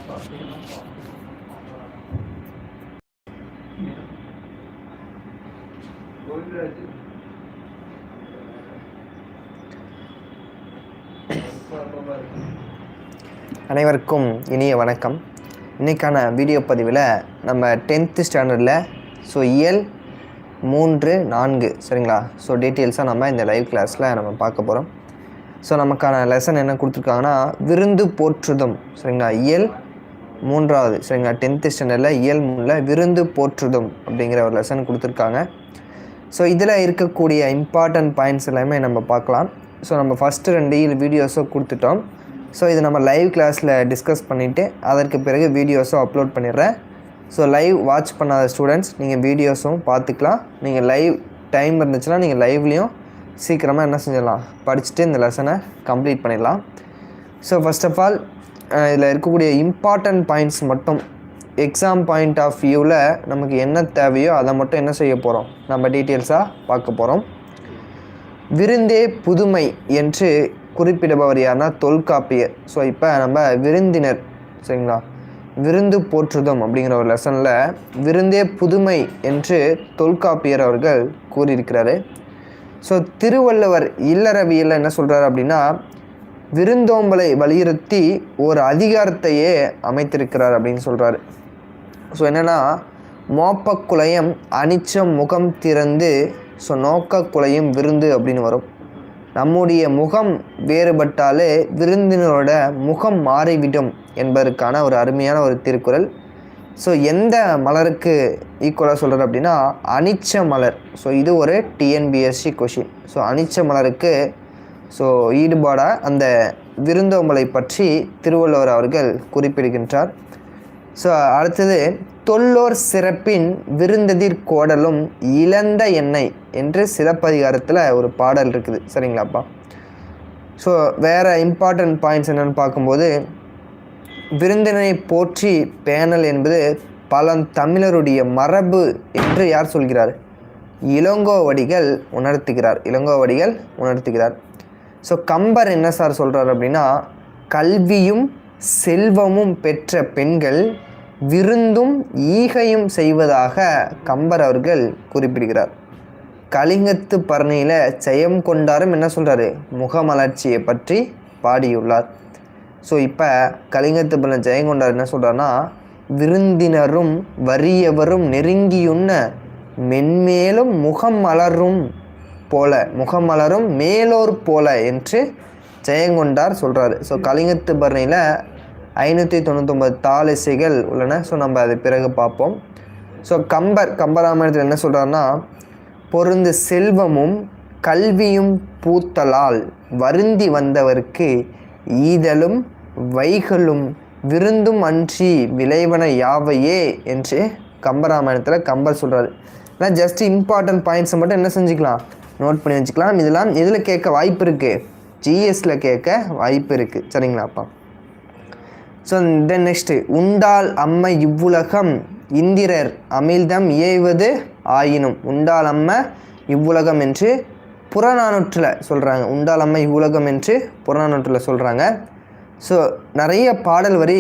அனைவருக்கும் இனிய வணக்கம். இன்றைக்கான வீடியோ பதிவில் நம்ம 10th ஸ்டாண்டர்டில் இயல் 3, 4 சரிங்களா. டீட்டெயில்ஸாக நம்ம இந்த லைவ் கிளாஸில் நம்ம பார்க்க போகிறோம். நமக்கான லெசன் என்ன கொடுத்துருக்காங்கன்னா விருந்து போற்றுதும் சரிங்களா. இயல் 3வது சரிங்களா. 10th ஸ்டாண்டர்டில் இயல் 3ல் விருந்து போற்றுதும் அப்படிங்கிற ஒரு லெசன் கொடுத்துருக்காங்க. இதில் இருக்கக்கூடிய இம்பார்ட்டன்ட் பாயிண்ட்ஸ் எல்லாமே நம்ம பார்க்கலாம். நம்ம ஃபஸ்ட்டு 2 வீடியோஸும் கொடுத்துட்டோம். இது நம்ம லைவ் கிளாஸில் டிஸ்கஸ் பண்ணிவிட்டு அதற்கு பிறகு வீடியோஸும் அப்லோட் பண்ணிடுறேன். லைவ் வாட்ச் பண்ணாத ஸ்டூடெண்ட்ஸ் நீங்கள் வீடியோஸும் பார்த்துக்கலாம். நீங்கள் லைவ் டைம் இருந்துச்சுன்னா நீங்கள் லைவ்லேயும் சீக்கிரமாக என்ன செஞ்சிடலாம், படிச்சுட்டு இந்த லெசனை கம்ப்ளீட் பண்ணிடலாம். ஃபர்ஸ்ட் ஆஃப் ஆல் இதில் இருக்கக்கூடிய இம்பார்ட்டன்ட் பாயிண்ட்ஸ் மட்டும் எக்ஸாம் பாயிண்ட் ஆஃப் வியூவில் நமக்கு என்ன தேவையோ அதை மட்டும் என்ன செய்ய போகிறோம், நம்ம டீட்டெயில்ஸாக பார்க்க போகிறோம். விருந்தே புதுமை என்று குறிப்பிடுபவர் யாருன்னா தொல்காப்பியர். இப்போ நம்ம விருந்தினர் சரிங்களா, விருந்து போற்றுதும் அப்படிங்கிற ஒரு லெசனில் விருந்தே புதுமை என்று தொல்காப்பியர் அவர்கள் கூறியிருக்கிறாரு. திருவள்ளுவர் இல்லறவியலில் என்ன சொல்கிறார் அப்படின்னா விருந்தோம்பலை வலியுறுத்தி ஒரு அதிகாரத்தையே அமைத்திருக்கிறார் அப்படின்னு சொல்கிறாரு. என்னென்னா மோப்பக்குலையம் அனிச்சம் முகம் திறந்து நோக்க குலையும் விருந்து அப்படின்னு வரும். நம்முடைய முகம் வேறுபட்டாலே விருந்தினரோட முகம் மாறிவிடும் என்பதற்கான ஒரு அருமையான ஒரு திருக்குறள். எந்த மலருக்கு ஈக்குவலாக சொல்கிறார் அப்படின்னா அனிச்ச மலர். இது ஒரு டிஎன்பிஎஸ்சி கொஷின். அனிச்ச மலருக்கு ஈடுபாடாக அந்த விருந்தோம்பலை பற்றி திருவள்ளுவர் அவர்கள் குறிப்பிடுகின்றார். அடுத்தது தொல்லோர் சிறப்பின் விருந்ததிர் கோடலும் இழந்த எண்ணெய் என்று சிலப்பதிகாரத்தில் ஒரு பாடல் இருக்குது சரிங்களாப்பா. வேறு இம்பார்ட்டன்ட் பாயிண்ட்ஸ் என்னென்னு பார்க்கும்போது விருந்தினை போற்றி பேணல் என்பது பழந்தமிழருடைய மரபு என்று யார் சொல்கிறார், இளங்கோவடிகள் உணர்த்துகிறார். கம்பர் என்ன சார் சொல்கிறார் அப்படின்னா கல்வியும் செல்வமும் பெற்ற பெண்கள் விருந்தும் ஈகையும் செய்வதாக கம்பர் அவர்கள் குறிப்பிடுகிறார். கலிங்கத்து பரணியில் ஜெயம் கொண்டாரும் என்ன சொல்கிறாரு, முகமலர்ச்சியை பற்றி பாடியுள்ளார். இப்போ கலிங்கத்து பரணி ஜெயம் கொண்டார் என்ன சொல்கிறாருன்னா விருந்தினரும் வறியவரும் நெருங்கியுண்ண மென்மேலும் முகமலரும் மேலோர் போல என்று ஜெயங்கொண்டார் சொல்கிறாரு. கலிங்கத்து பரணியில் 599 தாளிசைகள் உள்ளன. நம்ம அது பிறகு பார்ப்போம். கம்பராமாயணத்தில் என்ன சொல்கிறாருன்னா பொருந்து செல்வமும் கல்வியும் பூத்தலால் வருந்தி வந்தவர்க்கு ஈதலும் வைகளும் விருந்தும் அன்றி விளைவன யாவையே என்று கம்பராமாயணத்தில் கம்பர் சொல்கிறாரு. ஆனால் ஜஸ்ட் இம்பார்ட்டன்ட் பாயிண்ட்ஸை மட்டும் என்ன செஞ்சுக்கலாம், நோட் பண்ணி வச்சுக்கலாம். இதெல்லாம் எதில் கேட்க வாய்ப்பு இருக்குது, ஜிஎஸ்ல கேட்க வாய்ப்பு இருக்குது சரிங்களாப்பா. தென் நெக்ஸ்ட்டு உண்டால் அம்மை இவ்வுலகம் இந்திரர் அமிழ்தம் இயைவது ஆயினும். உண்டால் அம்மை இவ்வுலகம் என்று புறநானூற்றில் சொல்கிறாங்க. உண்டால் அம்மை இவ்வுலகம் என்று புறநானூற்றில் சொல்கிறாங்க. நிறைய பாடல் வரி.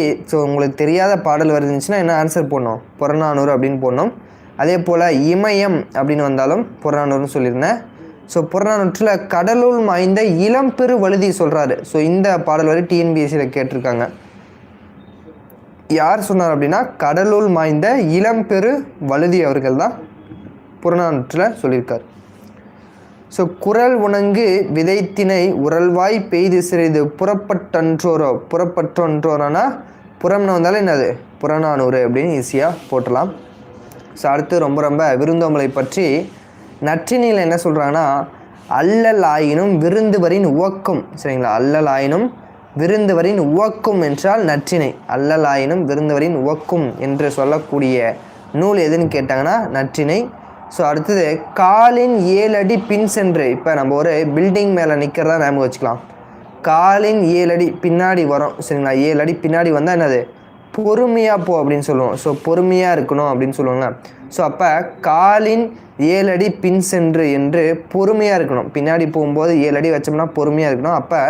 உங்களுக்கு தெரியாத பாடல் வரி இருந்துச்சுன்னா என்ன ஆன்சர் போடணும், புறநானூறு அப்படின்னு போடணும். அதே போல் இமயம் அப்படின்னு வந்தாலும் புறநானூறுன்னு சொல்லியிருந்தேன். புறநானூற்றில் கடலுள் மாய்ந்த இளம்பெரு வழுதி சொல்கிறாரு. இந்த பாடல் வரி டிஎன்பிஎஸ்சியில் கேட்டிருக்காங்க. யார் சொன்னார் அப்படின்னா கடலுள் மாய்ந்த இளம்பெரு வழுதி அவர்கள் தான் புறநானூற்றில் சொல்லியிருக்கார். குரல் உணங்கு விதைத்தினை உரல்வாய் பெய்து சிறிது புறப்பற்றோரோனா புறம்னு வந்தாலும் என்னது புறநானூறு அப்படின்னு ஈஸியாக போட்டலாம். அடுத்து ரொம்ப விருந்தோம்பலை பற்றி நற்றினியில் என்ன சொல்கிறாங்கன்னா அல்லல் ஆயினும் விருந்துவரின் உவக்கும் சரிங்களா. அல்லல் ஆயினும் விருந்துவரின் உவக்கும் என்றால் நற்றினை. அல்லல் ஆயினும் விருந்துவரின் உவக்கும் என்று சொல்லக்கூடிய நூல் எதுன்னு கேட்டாங்கன்னா நற்றினை. அடுத்தது காலின் 7 அடி பின் சென்று. இப்போ நம்ம ஒரு பில்டிங் மேலே நிற்கிறதா ஞாபகம் வச்சுக்கலாம். காலின் 7 அடி பின்னாடி வரும் சரிங்களா. 7 அடி பின்னாடி வந்தால் என்னது பொறுமையாக போ அப்படின்னு சொல்லுவோம். பொறுமையாக இருக்கணும் அப்படின்னு சொல்லுவாங்க. அப்போ காலின் 7 அடி பின் சென்று என்று பொறுமையாக இருக்கணும். பின்னாடி போகும்போது 7 அடி வச்சோம்னா பொறுமையாக இருக்கணும். அப்போ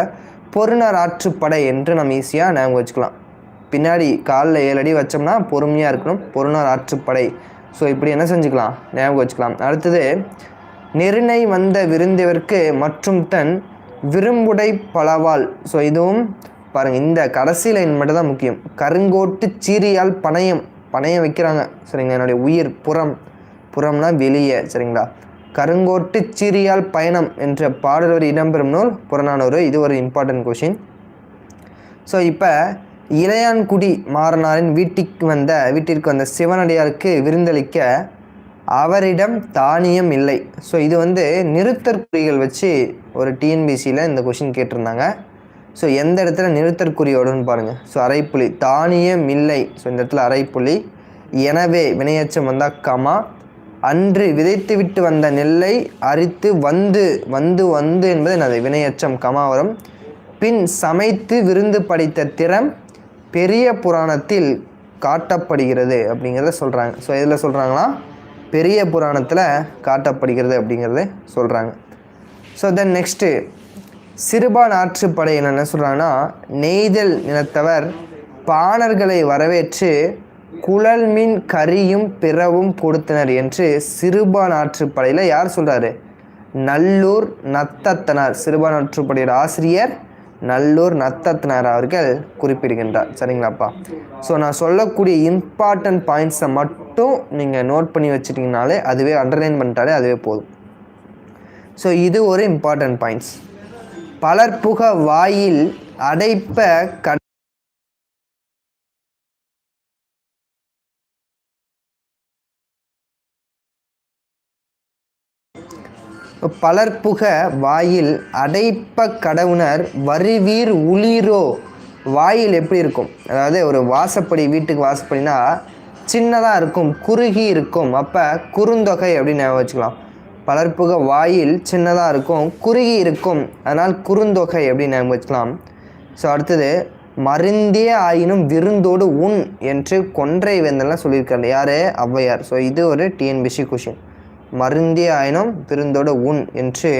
பொருணர் ஆற்றுப்படை என்று நம்ம ஈஸியாக ஞாபகம் வச்சுக்கலாம். பின்னாடி காலில் 7 அடி வச்சோம்னா பொறுமையாக இருக்கணும், பொருணர் ஆற்றுப்படை. ஸோ இப்படி என்ன செஞ்சுக்கலாம், ஞாபகம் வச்சுக்கலாம். அடுத்தது நெருணை வந்த விருந்திவர்க்கு மற்றும் தன் விரும்புடை பலவாள். ஸோ இதுவும் பாருங்கள், இந்த கடைசி லைன் மட்டும் தான் முக்கியம். கருங்கோட்டு சீரியால் பணயம் வைக்கிறாங்க, சரிங்களா. என்னுடைய உயிர் புறம்னா வெளியே, சரிங்களா. கருங்கோட்டு சீரியால் பயணம் என்ற பாடல் வரி இடம்பெறும் நூல் புறநானூறு. இது ஒரு இம்பார்ட்டன்ட் கொஷின். ஸோ இப்போ இளையான்குடி மாறனாரின் வீட்டிற்கு வந்த சிவனடியாருக்கு விருந்தளிக்க அவரிடம் தானியம் இல்லை. ஸோ இது நிறுத்தற்குறிகள் வச்சு ஒரு டிஎன்பிசியில் இந்த கொஷின் கேட்டிருந்தாங்க. ஸோ எந்த இடத்துல நிறுத்தற்குறியோடுன்னு பாருங்கள். ஸோ அரைப்புள்ளி, தானியம் இல்லை, ஸோ இந்த இடத்துல அரைப்புள்ளி. எனவே வினையச்சம் வந்தால் கமா. அன்று விதைத்து விட்டு வந்த நெல்லை அரித்து வந்து என்பது என்னது, வினையச்சம், கமா வரும். பின் சமைத்து விருந்து படைத்த திறம் பெரிய புராணத்தில் காட்டப்படுகிறது அப்படிங்கிறத சொல்கிறாங்க. ஸோ இதில் சொல்கிறாங்களா, பெரிய புராணத்தில் காட்டப்படுகிறது அப்படிங்கிறத சொல்கிறாங்க. ஸோ தென் நெக்ஸ்ட்டு சிறுபான் ஆற்றுப்படை என்ன சொல்கிறாங்கன்னா, நெய்தல் நிலத்தவர் பாணர்களை வரவேற்று குழல் மீன் கறியும் பிறவும் கொடுத்தனர் என்று சிறுபான் ஆற்றுப்படையில் யார் சொல்கிறாரு, நல்லூர் நத்தத்தனார். சிறுபான் ஆற்றுப்படையோட ஆசிரியர் நல்லூர் நத்தத்தனார் அவர்கள் குறிப்பிடுகின்றார். சரிங்களாப்பா. ஸோ நான் சொல்லக்கூடிய இம்பார்ட்டன்ட் பாயிண்ட்ஸை மட்டும் நீங்கள் நோட் பண்ணி வச்சுட்டிங்கனாலே, அதுவே அண்டர்லைன் பண்ணிட்டாலே அதுவே போதும். ஸோ இது ஒரு இம்பார்ட்டன்ட் பாயிண்ட்ஸ். பலர்புக வாயில் அடைப்ப பலர்புக வாயில் அடைப்ப கடவுணர் வரிவீர் உளிரோ. வாயில் எப்படி இருக்கும், அதாவது ஒரு வாசப்படி, வீட்டுக்கு வாசப்படினா சின்னதாக இருக்கும், குறுகி இருக்கும். அப்போ குறுந்தொகை அப்படின்னு வச்சுக்கலாம். பலர்புக வாயில் சின்னதாக இருக்கும், குறுகி இருக்கும், அதனால் குறுந்தொகை அப்படின்னு வச்சுக்கலாம். ஸோ அடுத்தது மருந்தே ஆயினும் விருந்தோடு உண் என்று கொன்றை வேந்தன்லாம் சொல்லியிருக்காரு. யார், ஔவையார். ஸோ இது ஒரு டிஎன்பிசி கொஷின். மருந்தே ஆயினும் விருந்தோடு உண் என்று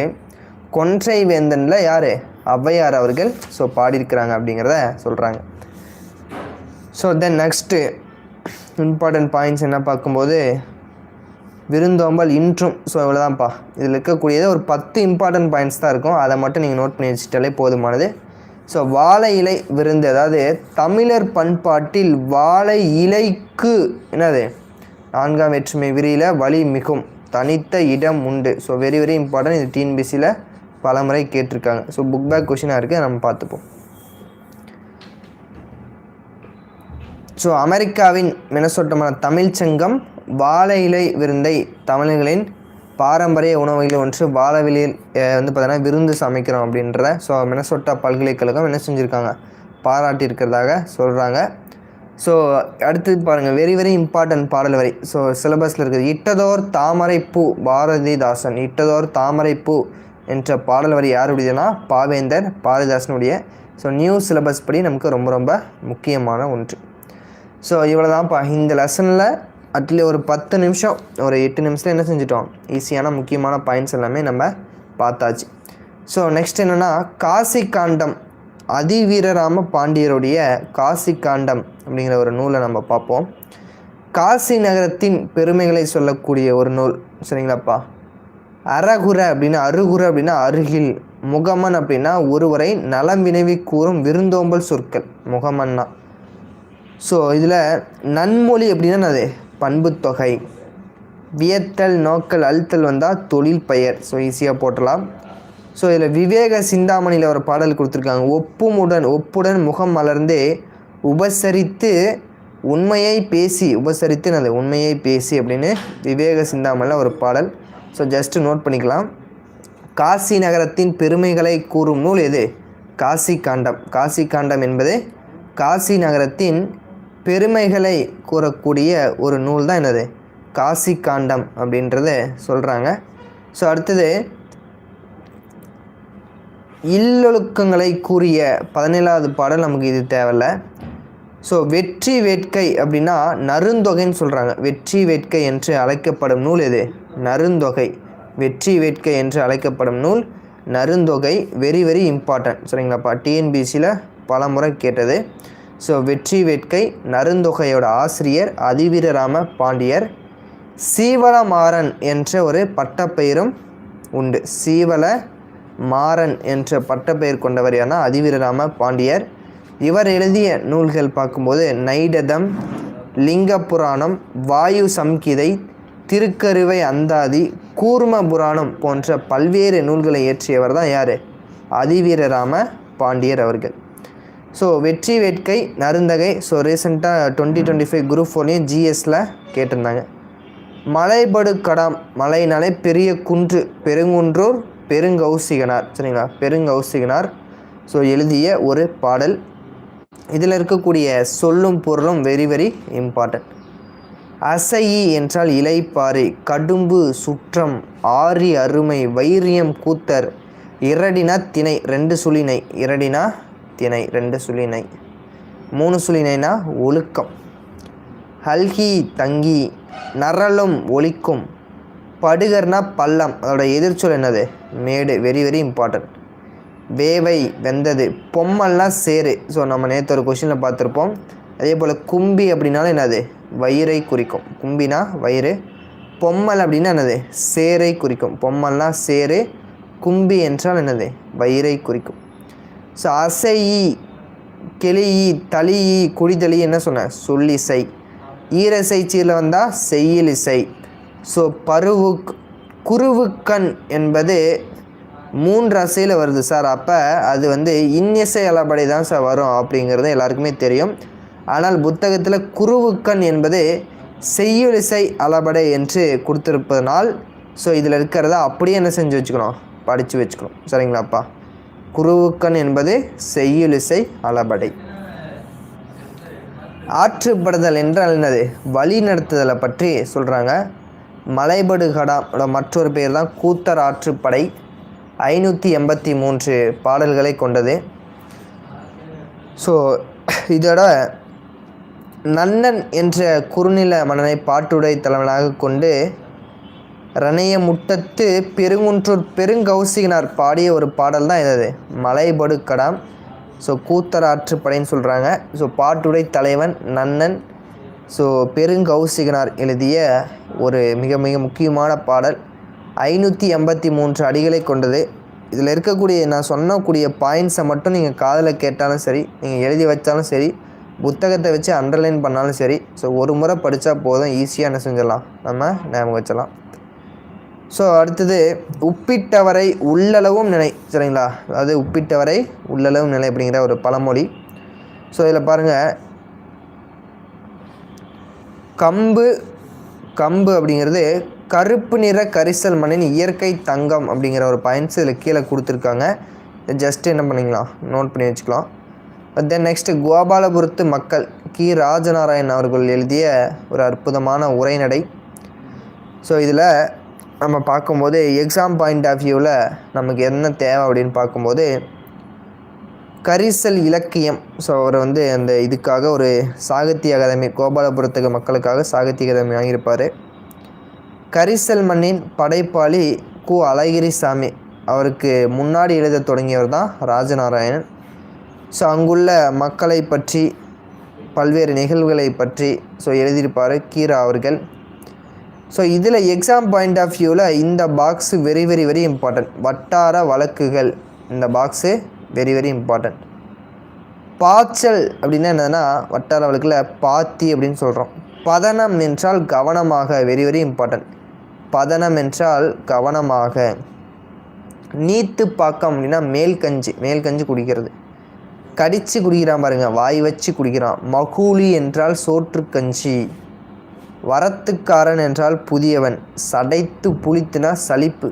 கொன்றை வேந்தனில் யார், ஔவையார் அவர்கள் ஸோ பாடியிருக்கிறாங்க அப்படிங்கிறத சொல்கிறாங்க. So then next important points என்ன பார்க்கும்போது, விருந்தோம்பல் இன்றும். ஸோ இவ்வளோதான்ப்பா. இதில் இருக்கக்கூடியது ஒரு 10 இம்பார்ட்டன்ட் பாயிண்ட்ஸ் தான் இருக்கும். அதை மட்டும் நீங்கள் நோட் பண்ணி வச்சுட்டாலே போதுமானது. ஸோ வாழை இலை விருந்து, அதாவது தமிழர் பண்பாட்டில் வாழை இலைக்கு என்னது 4ஆம் வேற்றுமை விரியில் வழி மிகும், தனித்த இடம் உண்டு. So very very important. இது டிஎன்பிசியில் பல முறை கேட்டிருக்காங்க. ஸோ புக் பேக் கொஷினாக இருக்குது, நம்ம பார்த்துப்போம். ஸோ அமெரிக்காவின் மினசோட்டமான தமிழ்ச்சங்கம் வாழை இலை விருந்தை தமிழர்களின் பாரம்பரிய உணவுகளில் ஒன்று வாழவிலையில் பார்த்தீங்கன்னா விருந்து சமைக்கிறோம் அப்படின்றத ஸோ மினசோட்டா பல்கலைக்கழகம் என்ன செஞ்சுருக்காங்க, பாராட்டியிருக்கிறதாக சொல்கிறாங்க. ஸோ அடுத்தது பாருங்கள், வெரி வெரி இம்பார்ட்டன்ட் பாடல் வரி. ஸோ சிலபஸில் இருக்குது. இட்டதோர் தாமரை பூ, பாரதிதாசன். இட்டதோர் தாமரை பூ என்ற பாடல் வரி யாருடையதுன்னா பாவேந்தர் பாரதிதாசனுடைய. ஸோ நியூ சிலபஸ் படி நமக்கு ரொம்ப ரொம்ப முக்கியமான ஒன்று. ஸோ இவ்வளோ தான்ப்பா இந்த லெசனில். அட்லீஸ்ட் ஒரு 10 நிமிஷம், ஒரு 8 நிமிஷத்தில் என்ன செஞ்சிட்டோம், ஈஸியான முக்கியமான பாயிண்ட்ஸ் எல்லாமே நம்ம பார்த்தாச்சு. ஸோ நெக்ஸ்ட் என்னென்னா, காசி காண்டம், அதிவீரராம பாண்டியருடைய காசி காண்டம் அப்படிங்கிற ஒரு நூலை நம்ம பார்ப்போம். காசி நகரத்தின் பெருமைகளை சொல்லக்கூடிய ஒரு நூல். சரிங்களாப்பா. அருகுற அப்படின்னா அருகில், முகமன் அப்படின்னா ஒருவரை நலம் வினைவி கூறும் விருந்தோம்பல் சொற்கள், முகமன்னா. ஸோ இதில் நன்மொழி அப்படின்னா அது பண்புத்தொகை. வியத்தல் நோக்கல் அழுத்தல் வந்தால் தொழில் பெயர். ஸோ ஈஸியாக போட்டலாம். ஸோ இதில் விவேக சிந்தாமணியில் ஒரு பாடல் கொடுத்துருக்காங்க. ஒப்புடன் முகம் மலர்ந்தே உபசரித்து உண்மையை பேசி, உண்மையை பேசி அப்படின்னு விவேக சிந்தாமணியில் ஒரு பாடல். ஸோ ஜஸ்ட்டு நோட் பண்ணிக்கலாம். காசி நகரத்தின் பெருமைகளை கூறும் நூல் எது, காசி காண்டம். காசி காண்டம் என்பது காசி நகரத்தின் பெருமைகளை கூறக்கூடிய ஒரு நூல் தான் என்னது, காசி காண்டம் அப்படின்றத சொல்கிறாங்க. ஸோ அடுத்தது இல்லொழுக்கங்களை கூறிய 17வது பாடல். நமக்கு இது தேவையில்லை. ஸோ வெற்றி வேட்கை அப்படின்னா நருந்தொகைன்னு சொல்கிறாங்க. வெற்றி வேட்கை என்று அழைக்கப்படும் நூல் எது, நருந்தொகை. வெற்றி வேட்கை என்று அழைக்கப்படும் நூல் நருந்தொகை. Very very important. சரிங்களாப்பா. டிஎன்பிசியில் பல முறை கேட்டது. ஸோ வெற்றி வேட்கை நருந்தொகையோட ஆசிரியர் அதிவீரராம பாண்டியர். சீவல மாறன் என்ற ஒரு பட்டப்பெயரும் உண்டு. சீவல மாறன் என்ற பட்டப்பெயர் கொண்டவர் யாருன்னா அதிவீரராம பாண்டியர். இவர் எழுதிய நூல்கள் பார்க்கும்போது நைடதம், லிங்க புராணம், வாயு சம்கிதை, திருக்கருவை அந்தாதி, கூர்ம புராணம் போன்ற பல்வேறு நூல்களை இயற்றியவர் தான் யார்? அதிவீரராம பாண்டியர் அவர்கள். ஸோ வெற்றி வேட்கை நருந்தகை ஸோ ரீசெண்டாக 2025 குரூப் 4 ஜிஎஸ்ல கேட்டிருந்தாங்க. மலைபடு கடாம், மலைனாலே பெரிய குன்று, பெருங்குன்றூர் பெருங்கௌசிகனார். சரிங்களா, பெருங்கௌசிகனார் ஸோ எழுதிய ஒரு பாடல். இதில் இருக்கக்கூடிய சொல்லும் பொருளும் வெரி வெரி இம்பார்ட்டன்ட். அசையி என்றால் இலைப்பாறை, கடும்பு சுற்றம், ஆரி அருமை, வைரியம் கூத்தர், இரடினா திணை 2 சுழினை, இரடினா திணை 2 சுழினை, 3 சுழினைனா ஒழுக்கம். ஹல்கி தங்கி, நரலும் ஒலிக்கும், படுகர்னா பள்ளம், அதோட எதிர்ச்சொல் என்னது? மேடு. Very very important. வேவை வெந்தது, பொம்மல்னா சேரு. ஸோ நம்ம நேற்று ஒரு கொஷினில் பார்த்துருப்போம். அதே போல் கும்பி அப்படின்னாலும் என்னது? வயிறை குறிக்கும். கும்பினா வயிறு. பொம்மல் அப்படின்னா என்னது? சேரை குறிக்கும். பொம்மல்னா சேரு, கும்பி என்றால் என்னது? வயிறை குறிக்கும். ஸோ அசையி, கெளியி, தளியி, குடிதளி என்ன சொன்ன? சொல்லிசை. ஈரசை சீரில் வந்தால் செய்யிலிசை. ஸோ பருவுக், குருவுக்கண் என்பது 3 அசையில் வருது சார். அப்போ அது இன்னிசை அளபடை தான் சார் வரும் அப்படிங்கிறது எல்லாருக்குமே தெரியும். ஆனால் புத்தகத்தில் குருவுக்கண் என்பது செய்யுளிசை அளபடை என்று கொடுத்துருப்பதனால் ஸோ இதில் இருக்கிறத அப்படியே என்ன செஞ்சு வச்சுக்கணும்? படித்து வச்சுக்கணும். சரிங்களாப்பா? குருவுக்கண் என்பது செய்யுளிசை அளபடை. ஆற்றுப்படுதல் என்றால் என்னது? வழி நடத்துதலை பற்றி சொல்கிறாங்க. மலைபடு கடாமோட மற்றொரு பேர் தான் கூத்தர் ஆற்றுப்படை. 583 பாடல்களை கொண்டது. ஸோ இதோட நன்னன் என்ற குறுநில மன்னனை பாட்டுடை தலைவனாக கொண்டு ரணைய முட்டத்து பெருங்குன்றூர் பெருங்கௌசிகனார் பாடிய ஒரு பாடல் தான் என்னது? மலைபடு கடாம். ஸோ கூத்தர் ஆற்றுப்படைன்னு சொல்கிறாங்க. ஸோ பாட்டுடை தலைவன் நன்னன். ஸோ பெருங்கௌசிகனார் எழுதிய ஒரு மிக மிக முக்கியமான பாடல். 583 அடிகளை கொண்டது. இதில் இருக்கக்கூடிய நான் சொன்னக்கூடிய பாயிண்ட்ஸை மட்டும் நீங்கள் காதில் கேட்டாலும் சரி, நீங்கள் எழுதி வச்சாலும் சரி, புத்தகத்தை வச்சு அண்டர்லைன் பண்ணாலும் சரி, ஸோ ஒரு முறை படித்தா போதும், ஈஸியாக என்ன செஞ்சிடலாம், நம்ம ஞாபகம் வச்சலாம். ஸோ அடுத்தது உப்பிட்டவரை உள்ளளவும் நினை. சரிங்களா, அதாவது உப்பிட்டவரை உள்ளளவும் நிலை அப்படிங்கிற ஒரு பழமொழி. ஸோ இதில் பாருங்கள், கம்பு அப்படிங்கிறது கருப்பு நிற கரிசல் மண்ணின் இயற்கை தங்கம் அப்படிங்கிற ஒரு பாயிண்ட்ஸ் இதில் கீழே கொடுத்துருக்காங்க. ஜஸ்ட் என்ன பண்ணிக்கலாம், நோட் பண்ணி வச்சுக்கலாம். தென் நெக்ஸ்ட்டு கோபாலபுரத்து மக்கள் கி ராஜநாராயண் அவர்கள் எழுதிய ஒரு அற்புதமான உரைநடை. ஸோ இதில் நம்ம பார்க்கும்போது எக்ஸாம் பாயிண்ட் ஆஃப் வியூவில் நமக்கு என்ன தேவை அப்படின்னு பார்க்கும்போது கரிசல் இலக்கியம். ஸோ அவர் அந்த இதுக்காக ஒரு சாகித்ய அகாதமி, கோபாலபுரத்துக்கு மக்களுக்காக சாகித்ய அகாதமி வாங்கியிருப்பார். கரிசல் மண்ணின் படைப்பாளி கு அழகிரிசாமி, அவருக்கு முன்னாடி எழுத தொடங்கியவர் தான் ராஜநாராயணன். ஸோ அங்குள்ள மக்களை பற்றி பல்வேறு நிகழ்வுகளை பற்றி ஸோ எழுதியிருப்பார் கீரா அவர்கள். ஸோ இதில் எக்ஸாம் பாயிண்ட் ஆஃப் வியூவில் இந்த box very very very important. வட்டார வழக்குகள், இந்த பாக்ஸு வெரி வெரி இம்பார்ட்டன்ட். பாய்ச்சல் அப்படின்னா என்னதுன்னா வட்டார வழக்கில் பாத்தி அப்படின்னு சொல்கிறோம். பதனம் என்றால் கவனமாக, வெரி வெரி இம்பார்ட்டன்ட். பதனம் என்றால் கவனமாக. நீத்து பாக்கம் அப்படின்னா மேல்கஞ்சி குடிக்கிறது. கடித்து குடிக்கிறான் பாருங்கள், வாய் வச்சு குடிக்கிறான். மகூலி என்றால் சோற்றுக்கஞ்சி. வரத்துக்காரன் என்றால் புதியவன். சடைத்து புளித்துனா சலிப்பு.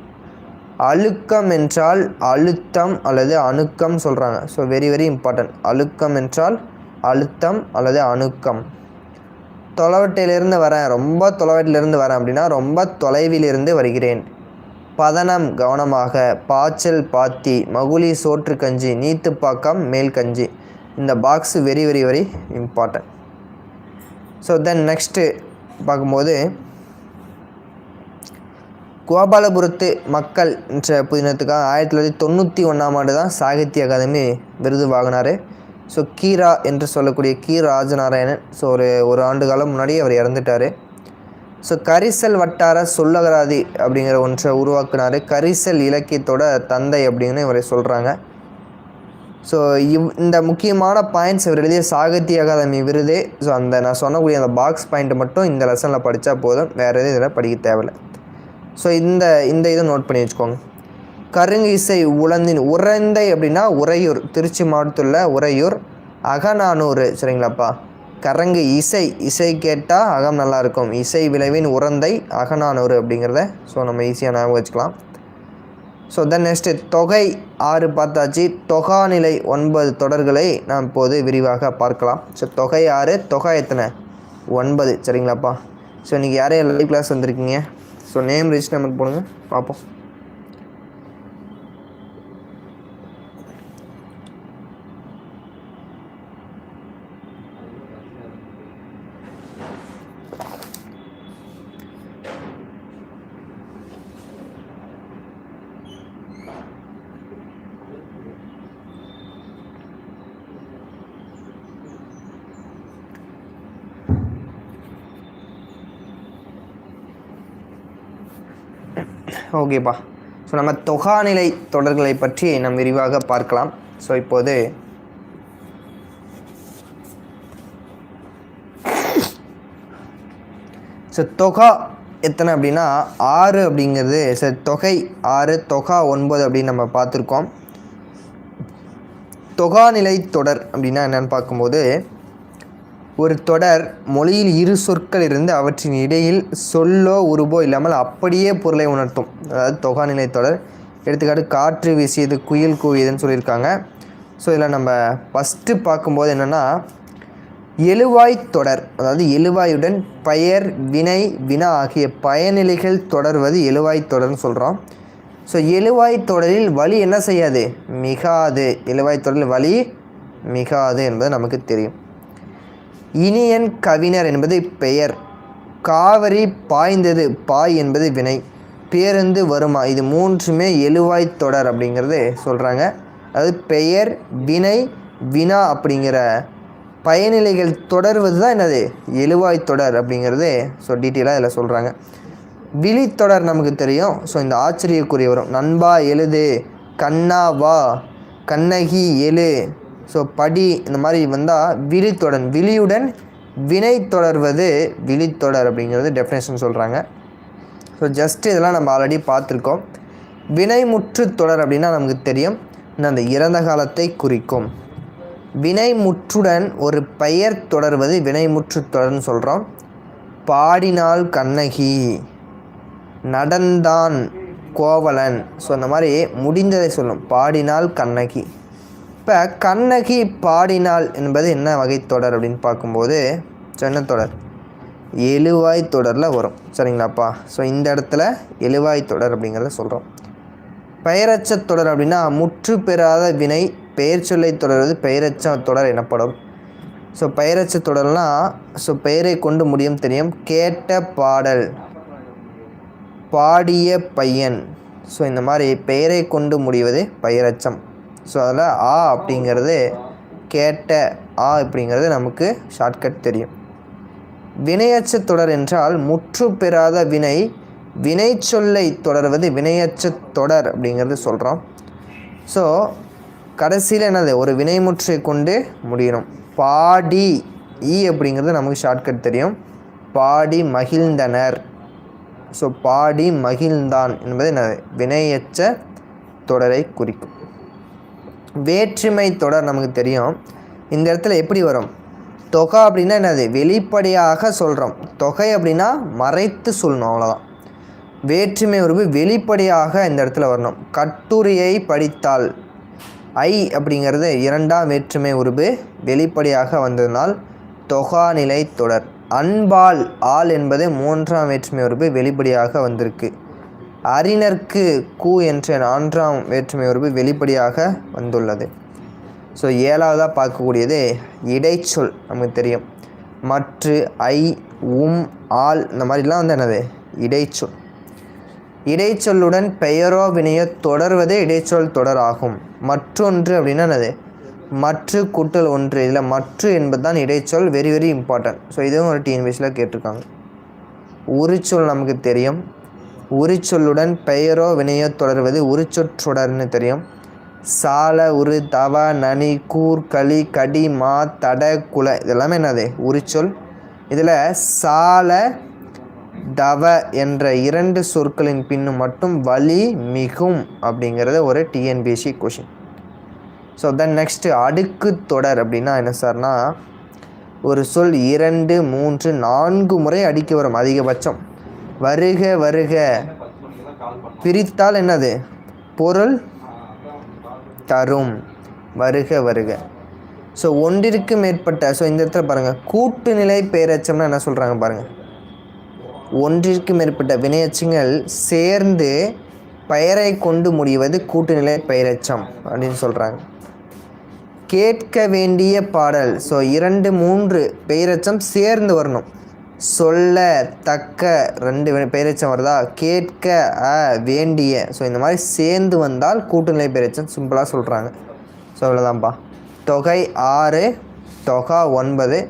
அழுக்கம் என்றால் அழுத்தம் அல்லது அணுக்கம் சொல்கிறாங்க. So very very important. அழுக்கம் என்றால் அழுத்தம் அல்லது அணுக்கம். தொலைவட்டிலிருந்து வரேன், ரொம்ப தொலைவட்டிலிருந்து வரேன் அப்படின்னா ரொம்ப தொலைவிலிருந்து வருகிறேன். பதனம் கவனமாக. பாய்ச்சல் பாத்தி. மகுளி சோற்று கஞ்சி. நீத்துப்பாக்கம் மேல்கஞ்சி. இந்த box very very very important. So then next பார்க்கும்போது கோபாலபுரத்து மக்கள் என்ற புதினத்துக்காக 1991 தான் சாகித்ய அகாதமி விருது வாங்கினார். ஸோ கீரா என்று சொல்லக்கூடிய கி ராஜநாராயணன். ஸோ ஒரு ஆண்டு காலம் முன்னாடி அவர் இறந்துட்டார். ஸோ கரிசல் வட்டார சொல்லகராதி அப்படிங்கிற ஒன்றை உருவாக்குனார். கரிசல் இலக்கியத்தோட தந்தை அப்படின்னு இவரை சொல்கிறாங்க. ஸோ இந்த முக்கியமான பாயிண்ட்ஸ் இவர் எழுதிய சாகித்ய அகாதமி விருது. ஸோ நான் சொன்னக்கூடிய அந்த பாக்ஸ் பாயிண்ட்டு மட்டும் இந்த லெசனில் படித்தா போதும், வேறு எதுவும் இதில் படிக்க தேவையில்லை. ஸோ இந்த இதை நோட் பண்ணி வச்சுக்கோங்க. கருங்கு இசை உழந்தின் உறைந்தை அப்படின்னா உறையூர், திருச்சி மாவட்டத்தில் உள்ள உறையூர். அகநானூறு சரிங்களாப்பா. கரங்கு இசை கேட்டால் அகம் நல்லாயிருக்கும். இசை விளைவின் உறந்தை அகநானூறு அப்படிங்கிறத ஸோ நம்ம ஈஸியாக ஞாபகம் வச்சுக்கலாம். ஸோ தென் நெக்ஸ்ட்டு தொகை 6 பார்த்தாச்சு. தொகாநிலை 9 தொடர்களை நாம் இப்போது விரிவாக பார்க்கலாம். ஸோ தொகை 6, தொகை எத்தனை 9 சரிங்களாப்பா. ஸோ இன்றைக்கி யாரையும் லைவ் கிளாஸ் வந்திருக்கீங்க? ஸோ நேம் ரிஜிஸ்டர் நம்பர் போடுங்க பார்ப்போம். ஓகேப்பா. ஸோ நம்ம தொகாநிலை தொடர்களை பற்றி நாம் விரிவாக பார்க்கலாம். ஸோ இப்போது தொகா எத்தனை அப்படின்னா 6 அப்படிங்கிறது. தொகை 6, தொகா 9 அப்படின்னு நம்ம பார்த்துருக்கோம். தொகாநிலை தொடர் அப்படின்னா என்னென்னு பார்க்கும்போது, ஒரு தொடர் மொழியில் 2 சொற்கள் இருந்து அவற்றின் இடையில் சொல்லோ உருவோ இல்லாமல் அப்படியே பொருளை உணர்த்தும். அதாவது தொகாநிலை தொடர். எடுத்துக்காட்டு காற்று வீசியது, குயில் கூவியதுன்னு சொல்லியிருக்காங்க. ஸோ இதில் நம்ம ஃபஸ்ட்டு பார்க்கும்போது என்னென்னா, எழுவாய் தொடர். அதாவது எழுவாயுடன் பெயர், வினை, வினா ஆகிய பயனிலைகள் தொடர்வது எழுவாய் தொடர்னு சொல்கிறோம். ஸோ எழுவாய் தொடரில் வழி என்ன செய்யாது? மிகாது. எழுவாய் தொடரில் வழி மிகாது என்பது நமக்கு தெரியும். இனியன் கவிஞர் என்பது பெயர். காவிரி பாய்ந்தது, பாய் என்பது வினை. பேருந்து வருமா, இது 3மே எழுவாய் தொடர் அப்படிங்கிறது சொல்கிறாங்க. அதாவது பெயர், வினை, வினா அப்படிங்கிற பயனிலைகள் தொடர்வது தான் என்னது எழுவாய் தொடர் அப்படிங்கிறது. ஸோ டீட்டெயிலாக இதில் சொல்கிறாங்க. விழித்தொடர் நமக்கு தெரியும். ஸோ இந்த ஆச்சரியக்குரிய வரும். நண்பா எழுது, கண்ணா வா, கண்ணகி எழு, ஸோ படி, இந்த மாதிரி வந்தால் விழித்தொடர். விழியுடன் வினை தொடர்வது விழித்தொடர் அப்படிங்கிறது டெஃபினேஷன் சொல்கிறாங்க. ஸோ ஜஸ்ட் இதெல்லாம் நம்ம ஆல்ரெடி பார்த்துருக்கோம். வினைமுற்று தொடர் அப்படின்னா நமக்கு தெரியும், அந்த இறந்த காலத்தை குறிக்கும். வினைமுற்றுடன் ஒரு பெயர் தொடர்வது வினைமுற்று தொடர்னு சொல்கிறோம். பாடினாள் கண்ணகி, நடந்தான் கோவலன். ஸோ அந்த மாதிரி முடிந்ததை சொல்லும். பாடினாள் கண்ணகி. இப்போ கண்ணகி பாடினாள் என்பது என்ன வகை தொடர் அப்படின்னு பார்க்கும்போது என்ன தொடர்? எழுவாய் தொடரில் வரும் சரிங்களாப்பா. ஸோ இந்த இடத்துல எழுவாய் தொடர் அப்படிங்கிறத சொல்கிறோம். பெயரச்ச தொடர் அப்படின்னா முற்று பெறாத வினை பெயர் சொல்லை தொடர்வது பெயரச்ச தொடர் எனப்படும். ஸோ பெயரச்ச தொடர்னால் பெயரை கொண்டு முடியும் தெரியும். கேட்ட பாடல், பாடிய பையன். ஸோ இந்த மாதிரி பெயரை கொண்டு முடிவது பெயரச்சம். ஸோ அதில் ஆ அப்படிங்கிறது கேட்ட ஆ அப்படிங்கிறது நமக்கு ஷார்ட்கட் தெரியும். வினையச்ச தொடர் என்றால் முற்று பெறாத வினை சொல்லை தொடர்வது வினையச்ச தொடர் அப்படிங்கிறது சொல்கிறோம். ஸோ கடைசியில் என்னது ஒரு வினைமுற்றை கொண்டு முடியணும். பாடி ஈ அப்படிங்கிறது நமக்கு ஷார்ட்கட் தெரியும். பாடி மகிழ்ந்தனர். ஸோ பாடி மகிழ்ந்தான் என்பது என்னது வினையச்ச தொடரை குறிக்கும். வேற்றுமை தொடர் நமக்கு தெரியும். இந்த இடத்துல எப்படி வரும்? தொகை அப்படின்னா என்னது வெளிப்படையாக சொல்கிறோம். தொகை அப்படின்னா மறைத்து சொல்லணும், அவ்வளோதான். வேற்றுமை உருவு வெளிப்படையாக இந்த இடத்துல வரணும். கட்டுரையை படித்தால், ஐ அப்படிங்கிறது 2ஆம் வேற்றுமை உருவு வெளிப்படையாக வந்ததனால் தொகாநிலை தொடர். அன்பால், ஆள் என்பது 3ஆம் வேற்றுமை உருவு வெளிப்படையாக வந்திருக்கு. அறிஞர்க்கு, கு என்ற 4ஆம் வேற்றுமை உருவு வெளிப்படையாக வந்துள்ளது. ஸோ 7ஆவதாக பார்க்கக்கூடியது இடைச்சொல் நமக்கு தெரியும். மற்று, ஐ, ஆள் இந்த மாதிரிலாம் வந்து என்னது இடைச்சொல். இடைச்சொல்லுடன் பெயரோ வினையோ தொடர்வதே இடைச்சொல் தொடர் ஆகும். மற்றொன்று அப்படின்னா என்னது மற்று கூட்டல் ஒன்று. இதில் மற்று என்பது தான் இடைச்சொல். Very very important. ஸோ இதுவும் ஒரு டிஎன்பிஎஸ்சியில் கேட்டிருக்காங்க. உரிச்சொல் நமக்கு தெரியும். உரிச்சொல்லுடன் பெயரோ வினையோ தொடர்வது உரிச்சொற்றொடர்னு தெரியும். சால உரு தவ நனி கூர் களி கடி மா தட குல இதெல்லாமே என்னது உரிச்சொல். இதில் சால தவ என்ற 2 சொற்களின் பின்னும் மட்டும் வலி மிகும் அப்படிங்கிறது ஒரு TNPSC question. So then next அடுக்கு தொடர் அப்படின்னா என்ன சார்னா, ஒரு சொல் 2 3 4 முறை அடுக்கி வரும் அதிகபட்சம். வருக வருக பிரித்தால் என்னது பொருள் தரும். வருக வருக. ஸோ ஒன்றிற்கு மேற்பட்ட, ஸோ இந்த இடத்துல பாருங்கள் கூட்டுநிலை பெயரெச்சம்னா என்ன சொல்கிறாங்க பாருங்கள். ஒன்றிற்கு மேற்பட்ட வினையச்சங்கள் சேர்ந்து பெயரை கொண்டு முடிவது கூட்டுநிலை பெயரெச்சம் அப்படின்னு சொல்கிறாங்க. கேட்க வேண்டிய பாடல். ஸோ 2 3 பெயரெச்சம் சேர்ந்து வரணும். சொல்ல தக்க 2 பெயரெச்சம் வருதா, கேட்க வேண்டிய. ஸோ இந்த மாதிரி சேர்ந்து வந்தால் கூட்டுநிலை பெயரெச்சம் சிம்பிளாக சொல்கிறாங்க. ஸோ அவ்வளோதான்ப்பா. தொகை 6, தொகை 9.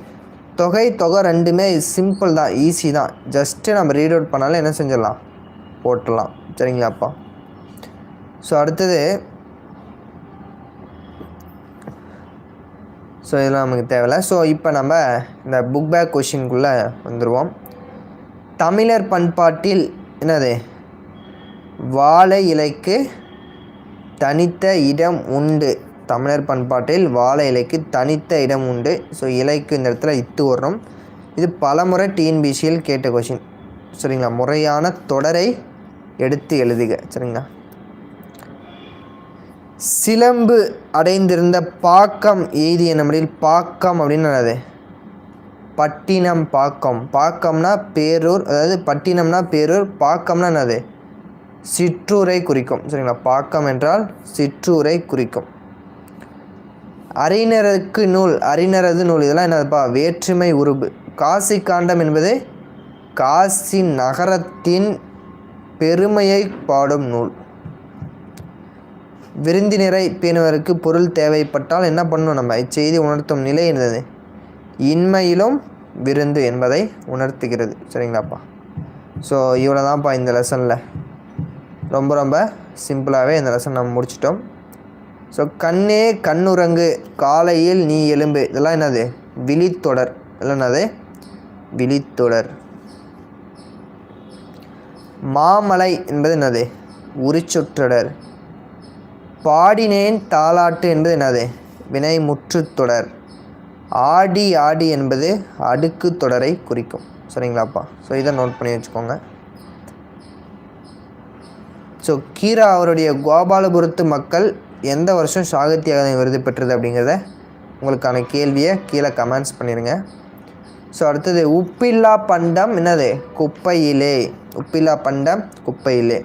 தொகை தொகை ரெண்டுமே சிம்பிள் தான், ஈஸி தான். ஜஸ்ட்டு நம்ம ரீட் அவுட் பண்ணாலும் என்ன செஞ்சிடலாம், போட்டுடலாம். சரிங்களாப்பா. ஸோ அடுத்தது, ஸோ இதெல்லாம் நமக்கு தேவையில்லை. ஸோ இப்போ நம்ம இந்த புக் பேக் கொஷின்குள்ளே வந்துடுவோம். தமிழர் பண்பாட்டில் என்னது வாழை இலைக்கு தனித்த இடம் உண்டு. தமிழர் பண்பாட்டில் வாழை இலைக்கு தனித்த இடம் உண்டு. ஸோ இலைக்கு இந்த இடத்துல இத்து வரணும். இது பலமுறை டிஎன்பிசியில் கேட்ட கொஷின். சரிங்களா. முறையான தொடரை எடுத்து எழுதுக. சரிங்களா. சிலம்பு அடைந்திருந்த பாக்கம் எய்திய நம்மளில் பாக்கம் அப்படின்னு என்னது பட்டினம். பாக்கம், பாக்கம்னா பேரூர், அதாவது பட்டினம்னா பேரூர், பாக்கம்னா என்னது சிற்றூரை குறிக்கும். சரிங்களா. பாக்கம் என்றால் சிற்றூரை குறிக்கும். அறிஞருக்கு நூல், அறிஞரது நூல், இதெல்லாம் என்னதுப்பா வேற்றுமை உருபு. காசி காண்டம் என்பது காசி நகரத்தின் பெருமையை பாடும் நூல். விருந்தினரை பேணுவதற்கு பொருள் தேவைப்பட்டால் என்ன பண்ணணும், நம்ம இச்செய்தி உணர்த்தும் நிலை என்னது இன்மையிலும் விருந்து என்பதை உணர்த்துகிறது. சரிங்களாப்பா. ஸோ இவ்வளோ தான்ப்பா இந்த லெசனில். ரொம்ப ரொம்ப சிம்பிளாகவே இந்த லெசன் நம்ம முடிச்சிட்டோம். ஸோ கண்ணே கண்ணுறங்கு காலையில் நீ எலும்பு, இதெல்லாம் என்னது விழித்தொடர். இதெல்லாம் என்னது விழித்தொடர். மாமலை என்பது என்னது உரிச்சொற்றொடர். பாடினேன் தாலாட்டு என்பது என்னது வினை முற்றுத்தொடர். ஆடி ஆடி என்பது அடுக்கு தொடரை குறிக்கும். சரிங்களாப்பா. ஸோ இதை நோட் பண்ணி வச்சுக்கோங்க. ஸோ கீரா அவருடைய கோபாலபுரத்து மக்கள் எந்த வருஷம் சாகித்ய அகாதமி விருது பெற்றது அப்படிங்கிறத உங்களுக்கான கேள்வியை கீழே கமெண்ட்ஸ் பண்ணிடுங்க. ஸோ அடுத்தது உப்பில்லா பண்டம் என்னது குப்பையிலே. உப்பில்லா பண்டம் குப்பையிலே.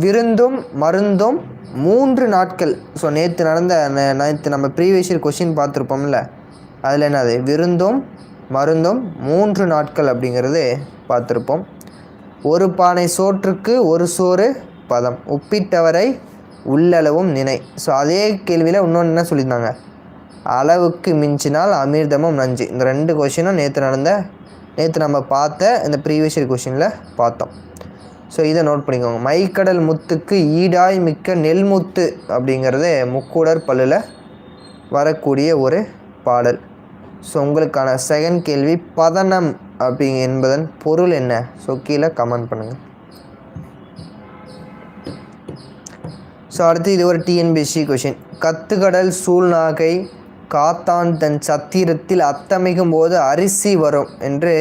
விருந்தும் மருந்தும் 3 நாட்கள். ஸோ நேற்று நம்ம ப்ரீவியஸ் இயர் கொஷின் பார்த்துருப்போம்ல, அதில் என்னது விருந்தும் மருந்தும் 3 நாட்கள் அப்படிங்கிறது பார்த்துருப்போம். ஒரு பானை சோற்றுக்கு ஒரு சோறு பதம். உப்பிட்டவரை உள்ளளவும் நினை. ஸோ அதே கேள்வியில் இன்னொன்று என்ன சொல்லியிருந்தாங்க, அளவுக்கு மிஞ்சினால் அமிர்தமும் நஞ்சு. இந்த 2 கொஷினும் நேற்று நம்ம பார்த்த இந்த ப்ரீவியஸ் இயர் கொஷினில் பார்த்தோம். ஸோ இதை நோட் பண்ணிக்கோங்க. மைக்கடல் முத்துக்கு ஈடாய் மிக்க நெல்முத்து அப்படிங்கிறது முக்கூடர் பல்லில் வரக்கூடிய ஒரு பாடல். ஸோ உங்களுக்கான செகண்ட் கேள்வி பதனம் என்பதன் பொருள் என்ன? ஸோ கீழே கமெண்ட் பண்ணுங்கள். ஸோ அடுத்து இது ஒரு டிஎன்பிஎஸ்சி கொஷின். கத்துக்கடல் சூழ்நாகை காத்தான் தன் சத்திரத்தில் அத்தமிகும் போது அரிசி வரும் என்று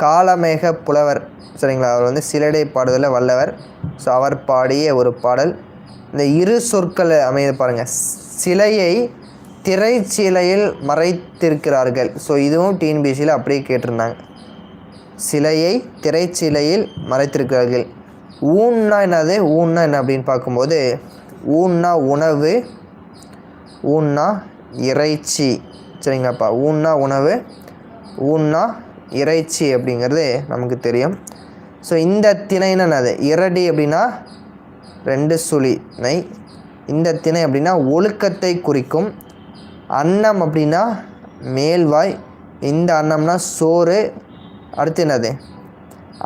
காலமேக புலவர். சரிங்களா. அவர் சிலடை பாடுதலில் வல்லவர். ஸோ அவர் பாடிய ஒரு பாடல். இந்த இரு சொற்கள் அமைய பாருங்கள். சிலையை திரைச்சீலையில் மறைத்திருக்கிறார்கள். ஸோ இதுவும் டிஎன்பிஎஸ்சியில் அப்படியே கேட்டிருந்தாங்க. சிலையை திரைச்சீலையில் மறைத்திருக்கிறார்கள். ஊன்னா என்னது, ஊன்னா என்ன அப்படின்னு பார்க்கும்போது ஊன்னா உணவு, ஊன்னா இறைச்சி. சரிங்களாப்பா. ஊன்னா உணவு, ஊன்னா இறைச்சி அப்படிங்கிறது நமக்கு தெரியும். ஸோ இந்த திணைன்னு என்னது இரடி அப்படின்னா 2 சுழி நை. இந்த திணை அப்படின்னா ஒழுக்கத்தை குறிக்கும். அன்னம் அப்படின்னா மேல்வாய், இந்த அன்னம்னா சோறு, அடுத்து என்னது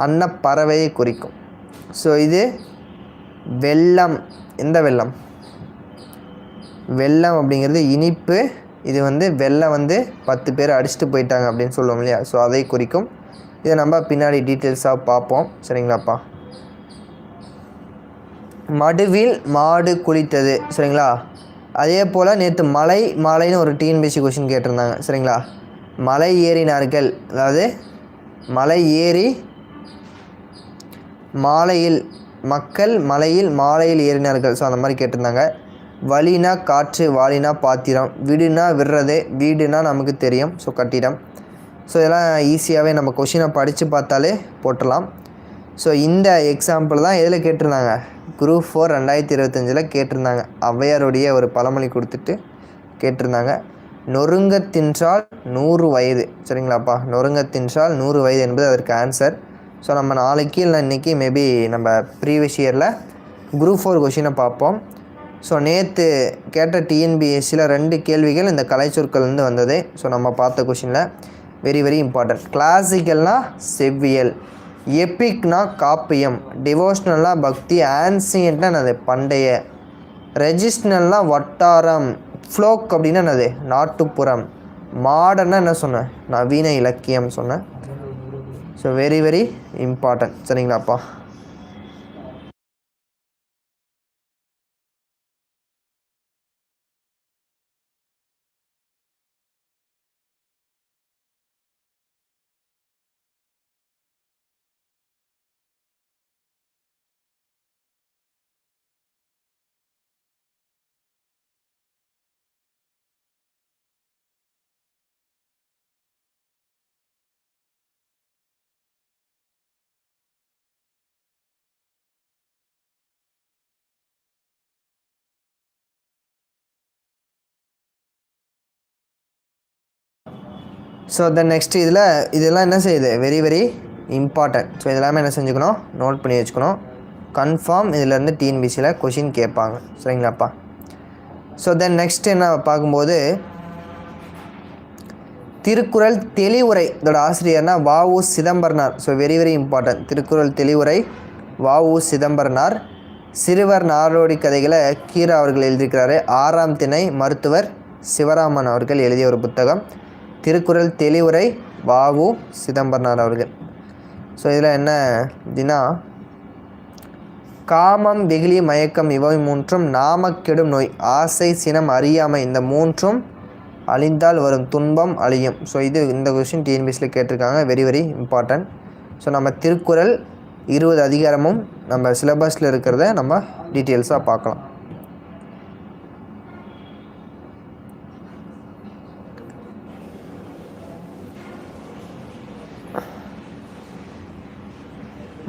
அன்னப்பறவையை குறிக்கும். ஸோ இது வெல்லம். எந்த வெல்லம்? வெல்லம் அப்படிங்கிறது இனிப்பு. இது வெல்லம் 10 பேர் அடிச்சுட்டு போயிட்டாங்க அப்படின்னு சொல்லுவோம் இல்லையா, ஸோ அதை குறிக்கும். இதை நம்ம பின்னாடி டீட்டெயில்ஸாக பார்ப்போம். சரிங்களாப்பா. மடுவில் மாடு குளித்தது. சரிங்களா. அதே போல் நேற்று மாலைன்னு ஒரு டிஎன்பிஎஸ்சி கொஷின் கேட்டிருந்தாங்க. சரிங்களா. மலை ஏறினார்கள், அதாவது மலை ஏறி மாலையில், மக்கள் மலையில் மாலையில் ஏறினார்கள். ஸோ அந்த மாதிரி கேட்டிருந்தாங்க. வலினா காற்று, வாலினா பாத்திரம், விடுனா விடுறது, வீடுனா நமக்கு தெரியும், ஸோ கட்டிடம். ஸோ இதெல்லாம் ஈஸியாகவே நம்ம கொஷினை படித்து பார்த்தாலே போட்டுடலாம். ஸோ இந்த எக்ஸாம்பிள் தான் எதில் கேட்டிருந்தாங்க, குரூப் 4 2025 கேட்டிருந்தாங்க. ஔவையாருடைய ஒரு பழமொழி கொடுத்துட்டு கேட்டிருந்தாங்க. நொறுங்க தின்றால் 100 வயது. சரிங்களாப்பா. நொறுங்க தின்றால் 100 வயது என்பது அதற்கு ஆன்சர். ஸோ நம்ம நாளைக்கு இல்லை இன்றைக்கி மேபி நம்ம ப்ரீவியஸ் இயரில் குரூப் 4 கொஷினை பார்ப்போம். ஸோ நேற்று கேட்ட டிஎன்பிஎஸ்சியில் 2 கேள்விகள் இந்த கலைச்சொற்கள்லேருந்து வந்தது. ஸோ நம்ம பார்த்த கொஷினில் வெரி வெரி இம்பார்ட்டன்ட். கிளாசிக்கல்னால் செவ்வியல், எப்பிக்னா காப்பியம், டிவோஷ்னல்னால் பக்தி, ஆன்சியன்ட்னா என்னது பண்டைய, ரெஜிஸ்னல்னால் வட்டாரம், ஃப்ளோக் அப்படின்னா என்னது நாட்டுப்புறம், மாடர்னா என்ன சொன்னேன் நவீன இலக்கியம் சொன்னேன். So very very important. சரிங்களாப்பா. ஸோ தென் நெக்ஸ்ட் இதெல்லாம் என்ன செய்யுது வெரி வெரி இம்பார்ட்டன்ட். ஸோ இதெல்லாமே என்ன செஞ்சுக்கணும், நோட் பண்ணி வச்சுக்கணும். கன்ஃபார்ம் இதிலேருந்து டிஎன்பிசியில் கொஷின் கேட்பாங்க. சரிங்களாப்பா. ஸோ தென் நெக்ஸ்ட் என்ன பார்க்கும்போது திருக்குறள் தெளிவுரை, இதோட ஆசிரியர்னா VO. Chidambaranar. So very very important. Thirukkural தெளிவுரை வ.உ. சிதம்பரனார். சிறுவர் நாடோடி கதைகளை கீரா அவர்கள் எழுதியிருக்கிறாரு. 6ஆம் திணை மருத்துவர் சிவராமன் அவர்கள் எழுதிய ஒரு புத்தகம் திருக்குறள் தெளிவுரை வ.உ. சிதம்பரனார் அவர்கள். ஸோ இதில் என்ன அப்படின்னா, காமம், வெகுளி, மயக்கம் இவை 3ம் நாமக்கெடும் நோய், ஆசை, சினம், அறியாமை இந்த 3ம் அழிந்தால் வரும் துன்பம் அழியும். ஸோ இந்த கொஸ்டின் டிஎன்பிஎஸ்சியில் கேட்டிருக்காங்க. Very very important. ஸோ நம்ம திருக்குறள் 20 அதிகாரமும் நம்ம சிலபஸில் இருக்கிறத நம்ம டீட்டெயில்ஸாக பார்க்கலாம்.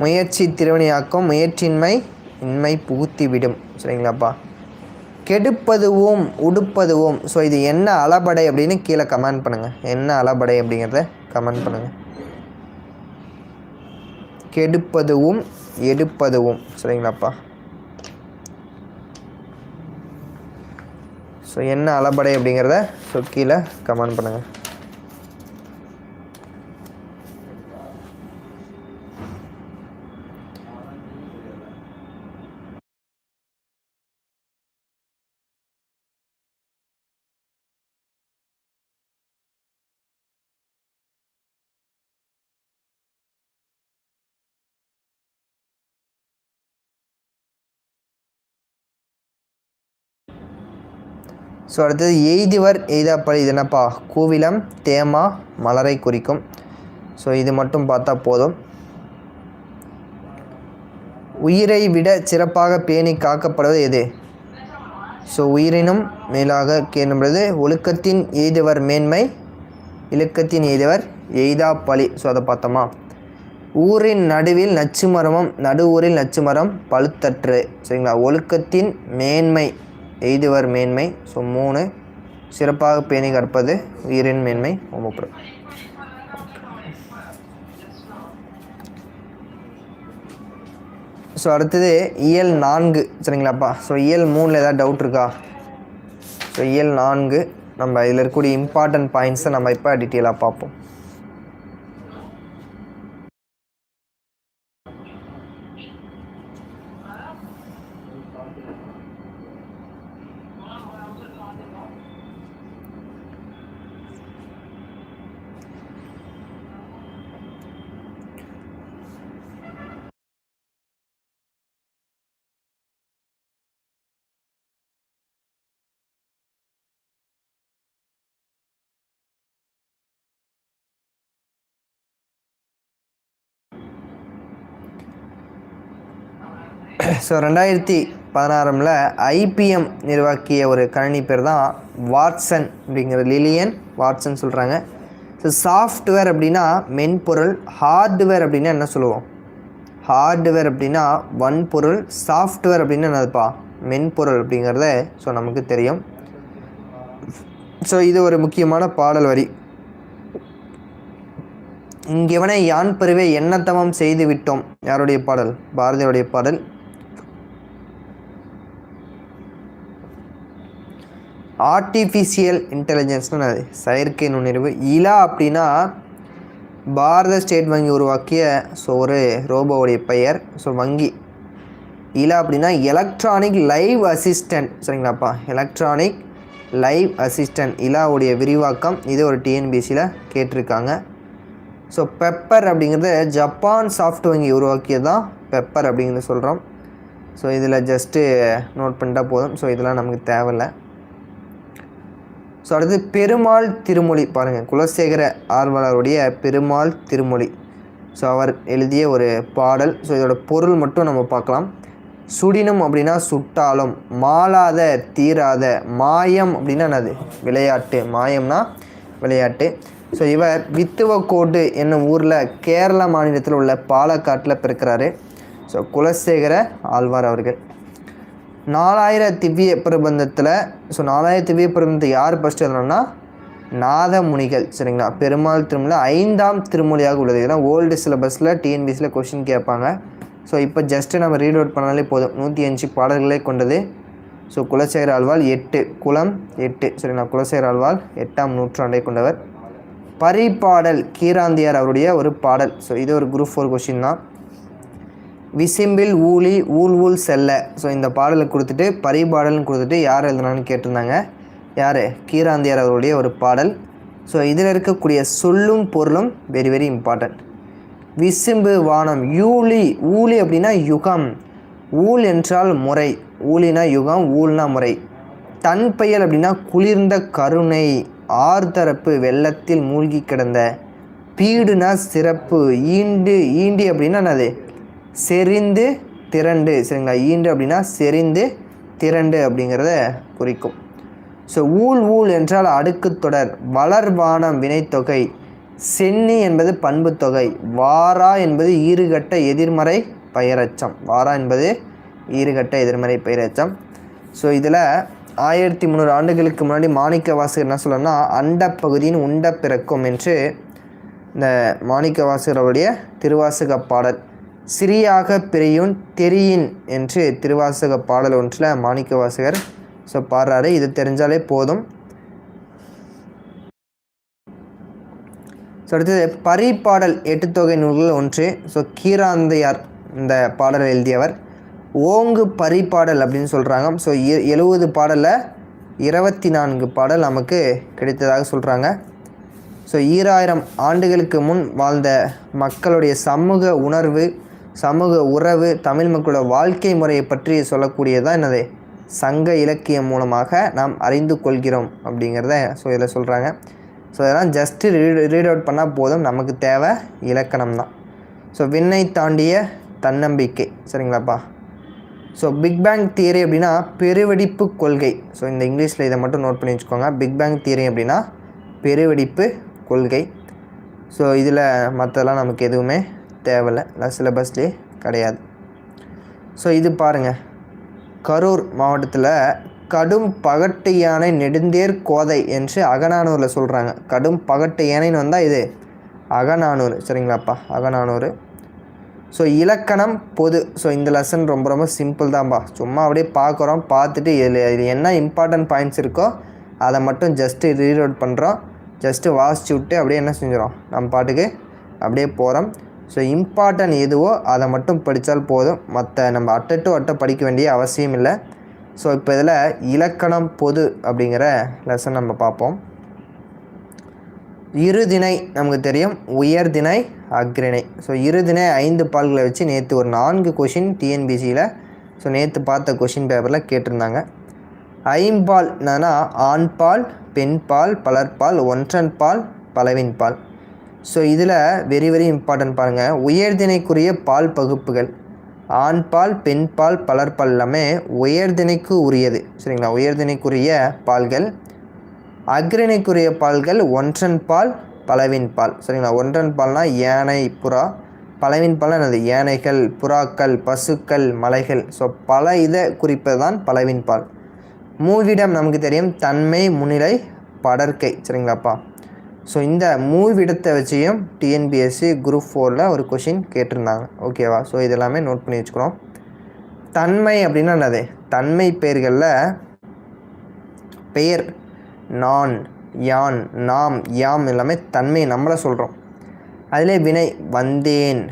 முயற்சி திருவினையாக்கும், முயற்சியின்மை இன்மை புகுத்திவிடும். சரிங்களாப்பா. கெடுப்பதுவும் உடுப்பதுவும். ஸோ இது என்ன அளபடை அப்படின்னு கீழே கமெண்ட் பண்ணுங்கள். என்ன அளபடை அப்படிங்கிறத கமெண்ட் பண்ணுங்கள். கெடுப்பதுவும் எடுப்பதுவும். சரிங்களாப்பா. ஸோ என்ன அளபடை அப்படிங்கிறத கீழே கமெண்ட் பண்ணுங்கள். ஸோ அடுத்தது எய்திவர் எய்தாப்பழி. இது என்னப்பா, கூவிலம், தேமா, மலரை குறிக்கும். ஸோ இது மட்டும் பார்த்தா போதும். உயிரை விட சிறப்பாக பேணி காக்கப்படுவது எது? ஸோ உயிரினும் மேலாக கேட்பது ஒழுக்கத்தின் எய்துவர் மேன்மை, இலக்கத்தின் எய்துவர் எய்தாப்பழி. ஸோ அதை பார்த்தோமா. ஊரின் நடுவில் நச்சு மரமும் நடு ஊரில் நச்சு மரம் பழுத்தற்று. சரிங்களா. ஒழுக்கத்தின் மேன்மை எய்துவர் மேன்மை. ஸோ 3 சிறப்பாக பேணி கற்பது உயிரின் மேன்மை ஓமப்படும். ஸோ அடுத்தது இயல் 4. சரிங்களாப்பா. ஸோ இயல் 3 ஏதாவது டவுட் இருக்கா? ஸோ இயல் 4 நம்ம இதில் இருக்கக்கூடிய இம்பார்ட்டன்ட் பாயிண்ட்ஸை நம்ம இப்போ டீட்டெயிலாக பார்ப்போம். ஸோ 2016 ஐபிஎம் நிர்வாக்கிய ஒரு கணினி பேர் தான் வாட்சன் அப்படிங்கிற லிலியன் வாட்சன் சொல்கிறாங்க. ஸோ சாஃப்ட்வேர் அப்படின்னா மென்பொருள், ஹார்ட்வேர் அப்படின்னா என்ன சொல்லுவோம்? ஹார்ட்வேர் அப்படின்னா வன்பொருள், சாஃப்ட்வேர் அப்படின்னா என்னதுப்பா? மென்பொருள் அப்படிங்கிறத ஸோ நமக்கு தெரியும். ஸோ இது ஒரு முக்கியமான பாடல் வரி. இங்கெவனை யான் பெருவே எண்ணத்தவம் செய்து விட்டோம். யாருடைய பாடல்? பாரதியுடைய பாடல். ஆர்டிஃபிஷியல் இன்டெலிஜென்ஸ்னு செயற்கை நுண்ணறிவு. இலா அப்படின்னா பாரத ஸ்டேட் வங்கி உருவாக்கிய ஸோ ஒரு ரோபோவுடைய பெயர். ஸோ வங்கி. இலா அப்படின்னா எலக்ட்ரானிக் லைவ் அசிஸ்டன்ட். சரிங்களாப்பா? எலக்ட்ரானிக் லைவ் அசிஸ்டன்ட் இலாவுடைய விரிவாக்கம். இது ஒரு டிஎன்பிஎஸ்சியில் கேட்டிருக்காங்க. ஸோ பெப்பர் அப்படிங்கிறது ஜப்பான் சாஃப்ட் வங்கி உருவாக்கியது தான் பெப்பர் அப்படிங்கிறது சொல்கிறோம். ஸோ இதில் ஜஸ்ட்டு நோட் பண்ணிட்டா போதும். ஸோ இதெல்லாம் நமக்கு தேவையில்லை. ஸோ அடுத்து பெருமாள் திருமொழி பாருங்கள், குலசேகர ஆழ்வாருடைய பெருமாள் திருமொழி. ஸோ அவர் எழுதிய ஒரு பாடல். ஸோ இதோட பொருள் மட்டும் நம்ம பார்க்கலாம். சுடினும் அப்படின்னா சுட்டாலும், மாளாத தீராத, மாயம் அப்படின்னா என்னது? விளையாட்டு. மாயம்னா விளையாட்டு. ஸோ இவர் வித்துவக்கோடு என்னும் ஊரில் கேரளா மாநிலத்தில் உள்ள பாலக்காட்டில் பிறக்கிறாரு. ஸோ குலசேகர ஆழ்வார் அவர்கள். 4000 திவ்ய பிரபந்தத்தில் ஸோ 4000 திவ்ய பிரபந்தத்தை யார் ஃபஸ்ட்டு எழுதணும்னா நாதமுனிகள். சரிங்களா? பெருமாள் திருமொழி 5ஆம் திருமொழியாக உள்ளது. இதெல்லாம் ஓல்டு சிலபஸில் டிஎன்பிஎஸ்சியில் கொஷின் கேட்பாங்க. ஸோ இப்போ ஜஸ்ட்டு நம்ம ரீட் அவுட் பண்ணாலே போதும். 105 பாடல்களே கொண்டது. ஸோ குலசேகர ஆழ்வார் 8 குலம் 8. சரிங்களா? குலசேகர ஆழ்வார் 8ஆம் நூற்றாண்டை கொண்டவர். பரிபாடல் கீராந்தியார் அவருடைய ஒரு பாடல். ஸோ இது ஒரு குரூப் 4 கொஷின் தான். விசிம்பில் ஊழி ஊழ் ஊழ் செல்ல. ஸோ இந்த பாடலை கொடுத்துட்டு பரிபாடல்னு கொடுத்துட்டு யார் எழுதுனான்னு கேட்டிருந்தாங்க. யார்? கீராந்தியார் அவருடைய ஒரு பாடல். ஸோ இதில் இருக்கக்கூடிய சொல்லும் பொருளும் வெரி வெரி இம்பார்ட்டன்ட். விசிம்பு வானம். ஊழி. ஊழி அப்படின்னா யுகம். ஊழ் என்றால் முறை. ஊழினா யுகம், ஊழ்னா முறை. தன் பெயல் அப்படின்னா குளிர்ந்த கருணை. ஆர்தரப்பு வெள்ளத்தில் மூழ்கி கிடந்த. பீடுனா சிறப்பு. ஈண்டு. ஈண்டி அப்படின்னா என்னது? செறிந்து திரண்டு. சரிங்களா? ஈண்டு அப்படின்னா செறிந்து திரண்டு அப்படிங்கிறத குறிக்கும். ஸோ ஊழ் ஊழ் என்றால் அடுக்கு தொடர். வளர்வானம் வினைத்தொகை. சென்னி என்பது பண்பு தொகை. வாரா என்பது ஈறுகட்ட எதிர்மறை பெயரச்சம். வாரா என்பது ஈறுகட்ட எதிர்மறை பெயரச்சம். ஸோ இதில் 1300 ஆண்டுகளுக்கு முன்னாடி மாணிக்க வாசகர் என்ன சொல்லணும்னா அண்ட பகுதியின் உண்ட பிறக்கும் என்று இந்த மாணிக்க வாசகருடைய திருவாசக பாடல். சிறியாக பிரியும் தெரியின் என்று திருவாசக பாடல் ஒன்றில் மாணிக்க வாசகர் ஸோ பாடுறாரு. இது தெரிஞ்சாலே போதும். ஸோ அடுத்தது பரிபாடல் 8 தொகை நூல்கள் ஒன்று. ஸோ கீராந்தையார் இந்த பாடல் எழுதியவர். ஓங்கு பரிபாடல் அப்படின்னு சொல்கிறாங்க. ஸோ 70 பாடலில் 24 பாடல் நமக்கு கிடைத்ததாக சொல்கிறாங்க. ஸோ 2000 ஆண்டுகளுக்கு முன் வாழ்ந்த மக்களுடைய சமூக உணர்வு, சமூக உறவு, தமிழ் மக்களோட வாழ்க்கை முறையை பற்றி சொல்லக்கூடியதான் என்னது? சங்க இலக்கியம் மூலமாக நாம் அறிந்து கொள்கிறோம் அப்படிங்கிறத ஸோ இதில் சொல்கிறாங்க. ஸோ இதெல்லாம் ஜஸ்ட்டு ரீட் அவுட் பண்ணால் போதும். நமக்கு தேவை இலக்கணம் தான். ஸோ விண்ணை தாண்டிய தன்னம்பிக்கை. சரிங்களாப்பா? ஸோ பிக் பேங் தியரி அப்படின்னா பெருவெடிப்பு கொள்கை. ஸோ இந்த இங்கிலீஷில் இதை மட்டும் நோட் பண்ணி வச்சுக்கோங்க. பிக் பேங் தியரி அப்படின்னா பெருவெடிப்பு கொள்கை. ஸோ இதில் மற்றதெல்லாம் நமக்கு எதுவுமே தேவையில்லை, சிலபஸ்லேயே கிடையாது. ஸோ இது பாருங்கள், கரூர் மாவட்டத்தில் கடும் பகட்டு யானை நெடுந்தேர் கோதை என்று அகநானூரில் சொல்கிறாங்க. கடும் பகட்டு யானைன்னு வந்தால் இது அகநானூறு. சரிங்களாப்பா? அகநானூறு. ஸோ இலக்கணம் பொது. ஸோ இந்த லெசன் ரொம்ப ரொம்ப சிம்பிள் தான்ப்பா. சும்மா அப்படியே பார்க்குறோம். பார்த்துட்டு இது என்ன இம்பார்ட்டன்ட் பாயிண்ட்ஸ் இருக்கோ அதை மட்டும் ஜஸ்ட்டு ரீலோட் பண்ணுறோம். ஜஸ்ட்டு வாசிச்சு விட்டு அப்படியே என்ன செஞ்சிடும், நம்ம பாட்டுக்கு அப்படியே போகிறோம். ஸோ இம்பார்ட்டன்ட் எதுவோ அதை மட்டும் படித்தால் போதும். மற்ற நம்ம அட்டை டு அட்டை படிக்க வேண்டிய அவசியம் இல்லை. ஸோ இப்போ இதில் இலக்கணம் பொது அப்படிங்கிற லெசன் நம்ம பார்ப்போம். இருதிணை நமக்கு தெரியும், உயர்திணை, அக்ரிணை. ஸோ இருதிணை 5 பால்களை வச்சு நேற்று ஒரு 4 கொஷின் டிஎன்பிசியில், ஸோ நேற்று பார்த்த கொஷின் பேப்பரில் கேட்டிருந்தாங்க. ஐம்பால் என்னன்னா ஆண்பால், பெண்பால், பலர்பால், ஒன்றன் பால், பலவின் பால். ஸோ இதில் வெரி வெரி இம்பார்ட்டன்ட் பாருங்கள். உயர்திணைக்குரிய பால் பகுப்புகள் ஆண்பால், பெண்பால், பலர்பால் எல்லாமே உயர்திணைக்கு உரியது. சரிங்களா, உயர்திணைக்குரிய பால்கள். அக்ரிணைக்குரிய பால்கள் ஒன்றன் பால், பலவின் பால். சரிங்களா, ஒன்றன் பால்னால் யானை, புறா. பலவின் பால் என்னது, யானைகள், புறாக்கள், பசுக்கள், மலைகள். ஸோ பல இதை குறிப்பது தான் பலவின் பால். மூவிடம் நமக்கு தெரியும், தன்மை, முன்னிலை, படர்க்கை. சரிங்களாப்பா. ஸோ இந்த மூவிடத்தை வச்சியும் டிஎன்பிஎஸ்சி குரூப் 4ல் ஒரு கொஷின் கேட்டிருந்தாங்க. ஓகேவா. ஸோ இதெல்லாமே நோட் பண்ணி வச்சுக்கிறோம். தன்மை அப்படின்னா என்னது, தன்மை பெயர்களில் பெயர் நான், யான், நாம், யாம் எல்லாமே தன்மை நம்மளை சொல்கிறோம். அதிலே வினை வந்தேன்,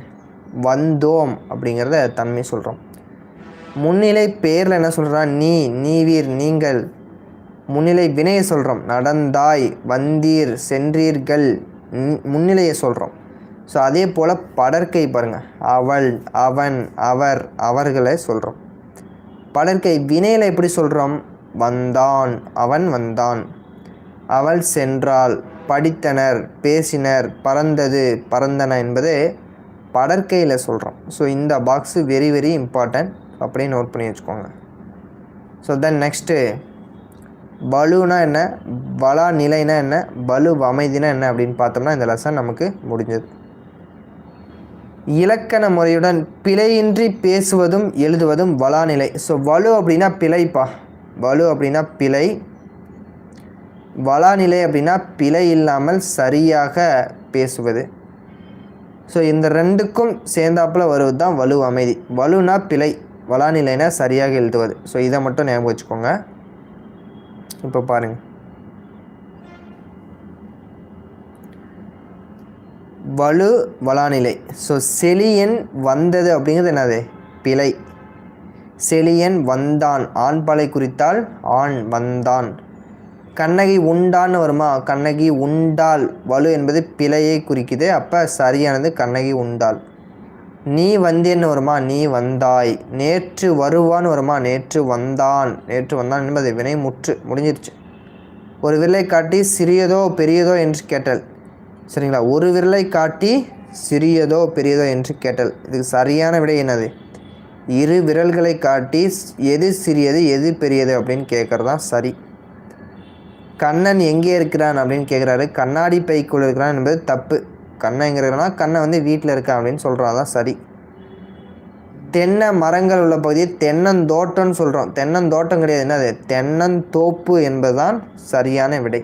வந்தோம் அப்படிங்கிறத தன்மை சொல்கிறோம். முன்னிலை பெயரில் என்ன சொல்கிறோம், நீ, நீவீர், நீங்கள். முன்னிலை வினையை சொல்கிறோம், நடந்தாய், வந்தீர், சென்றீர்கள், முன்னிலையை சொல்கிறோம். ஸோ அதே போல் படர்க்கை பாருங்கள், அவள், அவன், அவர், அவர்களை சொல்கிறோம். படர்க்கை வினையில் எப்படி சொல்கிறோம், வந்தான், அவன் வந்தான், அவள் சென்றாள், படித்தனர், பேசினர், பறந்தது, பறந்தன என்பது படர்க்கையில் சொல்கிறோம். ஸோ இந்த பாக்ஸு வெரி வெரி இம்பார்ட்டன்ட், அப்படியே நோட் பண்ணி வச்சுக்கோங்க. ஸோ தென் நெக்ஸ்ட்டு பலுனா என்ன, வளா நிலைனா என்ன, பலு அமைதினா என்ன அப்படின்னு பார்த்தோம்னா இந்த லெசன் நமக்கு முடிஞ்சது. இலக்கண முறையுடன் பிழையின்றி பேசுவதும் எழுதுவதும் வளாநிலை. ஸோ வலு அப்படின்னா பிழைப்பா, வலு அப்படின்னா பிழை. வளாநிலை அப்படின்னா பிழை இல்லாமல் சரியாக பேசுவது. ஸோ இந்த ரெண்டுக்கும் சேர்ந்தாப்பில் வருவது தான் வலு அமைதி. வலுனா பிழை, வளாநிலைனா சரியாக எழுதுவது. ஸோ இதை மட்டும் ஞாபகம் வச்சுக்கோங்க. இப்போ பாருங்க, வலு வளாநிலை. ஸோ செலியன் வந்தது அப்படிங்கிறது என்னது, பிழை. செலியன் வந்தான், ஆண்பாலை குறித்தால் ஆண் வந்தான். கண்ணகி உண்டான்னு வருமா, கண்ணகி உண்டாள், வலு என்பது பிழையை குறிக்குது, அப்போ சரியானது கண்ணகி உண்டாள். நீ வந்தேன்னு வருமா, நீ வந்தாய். நேற்று வருவான்னு வருமா, நேற்று வந்தான், நேற்று வந்தான் என்பது வினை முற்று, முடிஞ்சிருச்சு. ஒரு விரலை காட்டி சிறியதோ பெரியதோ என்று கேட்டல். சரிங்களா, ஒரு விரலை காட்டி சிறியதோ பெரியதோ என்று கேட்டல். இதுக்கு சரியான விடை என்னது, இரு விரல்களை காட்டி எது சிறியது எது பெரியது அப்படின்னு கேட்குறது தான் சரி. கண்ணன் எங்கே இருக்கிறான் அப்படின்னு கேட்குறாரு, கண்ணாடி பைக்குள் இருக்கிறான் என்பது தப்பு. கண்ணன் எங்கே இருக்கிறான்னா கண்ணன் வீட்டில் இருக்கான் அப்படின்னு சொல்கிறான், தான் சரி. தென்னை மரங்கள் உள்ள பகுதியை தென்னந்தோட்டம்னு சொல்கிறோம், தென்னந்தோட்டம் கிடையாது, என்னது தென்னந்தோப்பு என்பதுதான் சரியான விடை.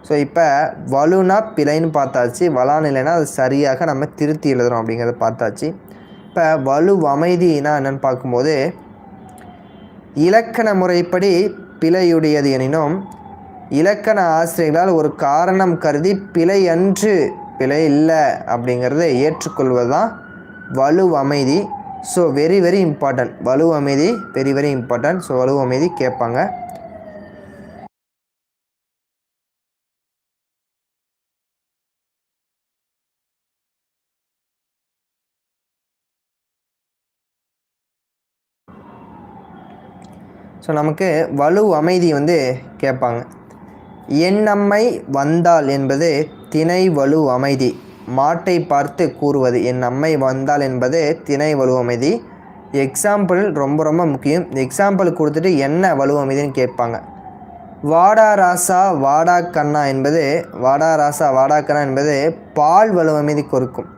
ஸோ இப்போ வலுனா பிழைன்னு பார்த்தாச்சு, வளாநிலைனா அது சரியாக நம்ம திருத்தி எழுதுகிறோம் அப்படிங்கிறத பார்த்தாச்சு. இப்போ வலு அமைதினா என்னென்னு பார்க்கும்போது, இலக்கண முறைப்படி பிழையுடையது எனினும் இலக்கண ஆசிரியர்களால் ஒரு காரணம் கருதி பிழை அன்று பிழை இல்லை அப்படிங்கிறத ஏற்றுக்கொள்வது தான் வலு அமைதி. ஸோ வெரி வெரி இம்பார்ட்டன்ட், வலு அமைதி வெரி வெரி இம்பார்ட்டன்ட். ஸோ வலு அமைதி கேட்பாங்க. ஸோ நமக்கு வலு அமைதி கேட்பாங்க. எண்ணம்மை வந்தால் என்பது திணை வலு அமைதி. மாட்டை பார்த்து கூறுவது என் அம்மை வந்தால் என்பது திணை வலு அமைதி. எக்ஸாம்பிள் ரொம்ப ரொம்ப முக்கியம். எக்ஸாம்பிள் கொடுத்துட்டு என்ன வலு அமைதின்னு கேட்பாங்க. வாடா ராசா வாடா கண்ணா என்பது வாடா ராசா வாடா கண்ணா என்பது பால் வலு அமைதி கொடுக்கும்.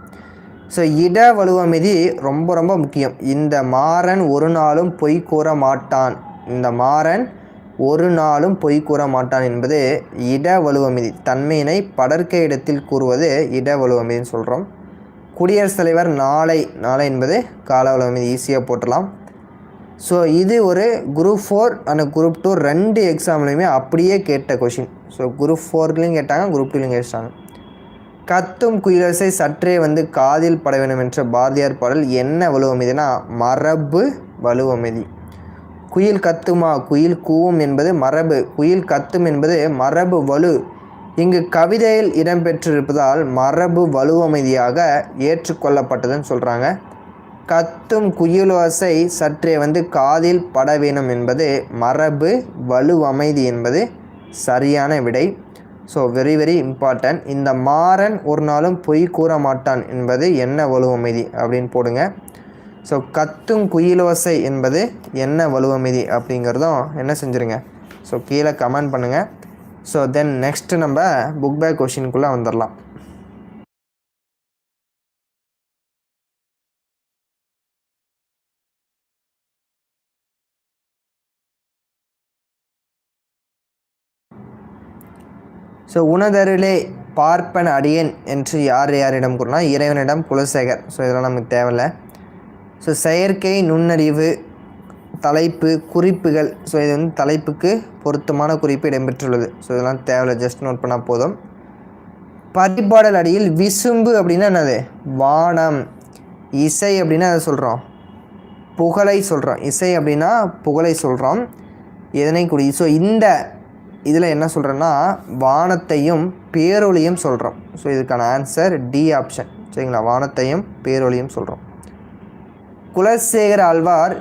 ஸோ இட வலு அமைதி ரொம்ப ரொம்ப முக்கியம். இந்த மாறன் ஒரு நாளும் பொய் கூற மாட்டான், இந்த மாறன் ஒரு நாளும் பொய் கூற மாட்டான் என்பது இட வலுவமைதி. தன்மையினை படர்க்கை இடத்தில் கூறுவது இட வலுவமைதின்னு சொல்கிறோம். குடியரசுத் தலைவர் நாளை, நாளை என்பது கால வலுவமைதி, ஈஸியாக போட்டலாம். ஸோ இது ஒரு குரூப் 4 அண்ட் குரூப் 2 2 எக்ஸாம்லையுமே அப்படியே கேட்ட கொஷின். ஸோ குரூப் 4லையும் கேட்டாங்க, குரூப் 2லையும் கேட்டாங்க. கத்தும் குயிலோசை சற்றே வந்து காதில் பட வேண்டும் என்ற பாரதியார் பாடல் என்ன வலுவமைதினா மரபு வலுவமைதி. குயில் கத்துமா, குயில் கூவும் என்பது மரபு, குயில் கத்தும் என்பது மரபு வலு. இங்கு கவிதையில் இடம்பெற்றிருப்பதால் மரபு வலுவமைதியாக ஏற்றுக்கொள்ளப்பட்டதுன்னு சொல்கிறாங்க. கத்தும் குயிலோசை சற்றே வந்து காதில் பட வேணும் என்பது மரபு வலுவமைதி என்பது சரியான விடை. So very very important. இந்த மாறன் ஒரு நாளும் பொய் கூற மாட்டான் என்பது என்ன வலுவமைதி அப்படின்னு போடுங்க. ஸோ கத்தும் குயிலோசை என்பது என்ன வலுவமைதி அப்படிங்கிறதும் என்ன செஞ்சுருங்க, ஸோ கீழே கமெண்ட் பண்ணுங்கள். ஸோ தென் நெக்ஸ்ட்டு நம்ம புக் பேக் கொஷினுக்குள்ளே வந்துடலாம். ஸோ உனதருளே பார்ப்பன அடியேன் என்று யாரிடம் கூறினா இறைவனிடம் குலசேகர். ஸோ இதெல்லாம் நமக்கு தேவையில்லை. ஸோ செயற்கை நுண்ணறிவு தலைப்பு குறிப்புகள். ஸோ இது வந்து தலைப்புக்கு பொருத்தமான குறிப்பு இடம்பெற்றுள்ளது. ஸோ இதெல்லாம் தேவையில்லை, ஜஸ்ட் நோட் பண்ணால் போதும். பரிபாடல் அடியில் விசும்பு அப்படின்னா என்னது, வானம். இசை அப்படின்னா அதை சொல்கிறோம், புகழை சொல்கிறோம். இசை அப்படின்னா புகழை சொல்கிறோம், எதனை கூடி. ஸோ இந்த இதில் என்ன சொல்கிறேன்னா வானத்தையும் பேரொளியும் சொல்கிறோம். ஸோ இதுக்கான ஆன்சர் டி ஆப்ஷன். சரிங்களா, வானத்தையும் பேரொளியும் சொல்கிறோம். குலசேகர ஆழ்வார்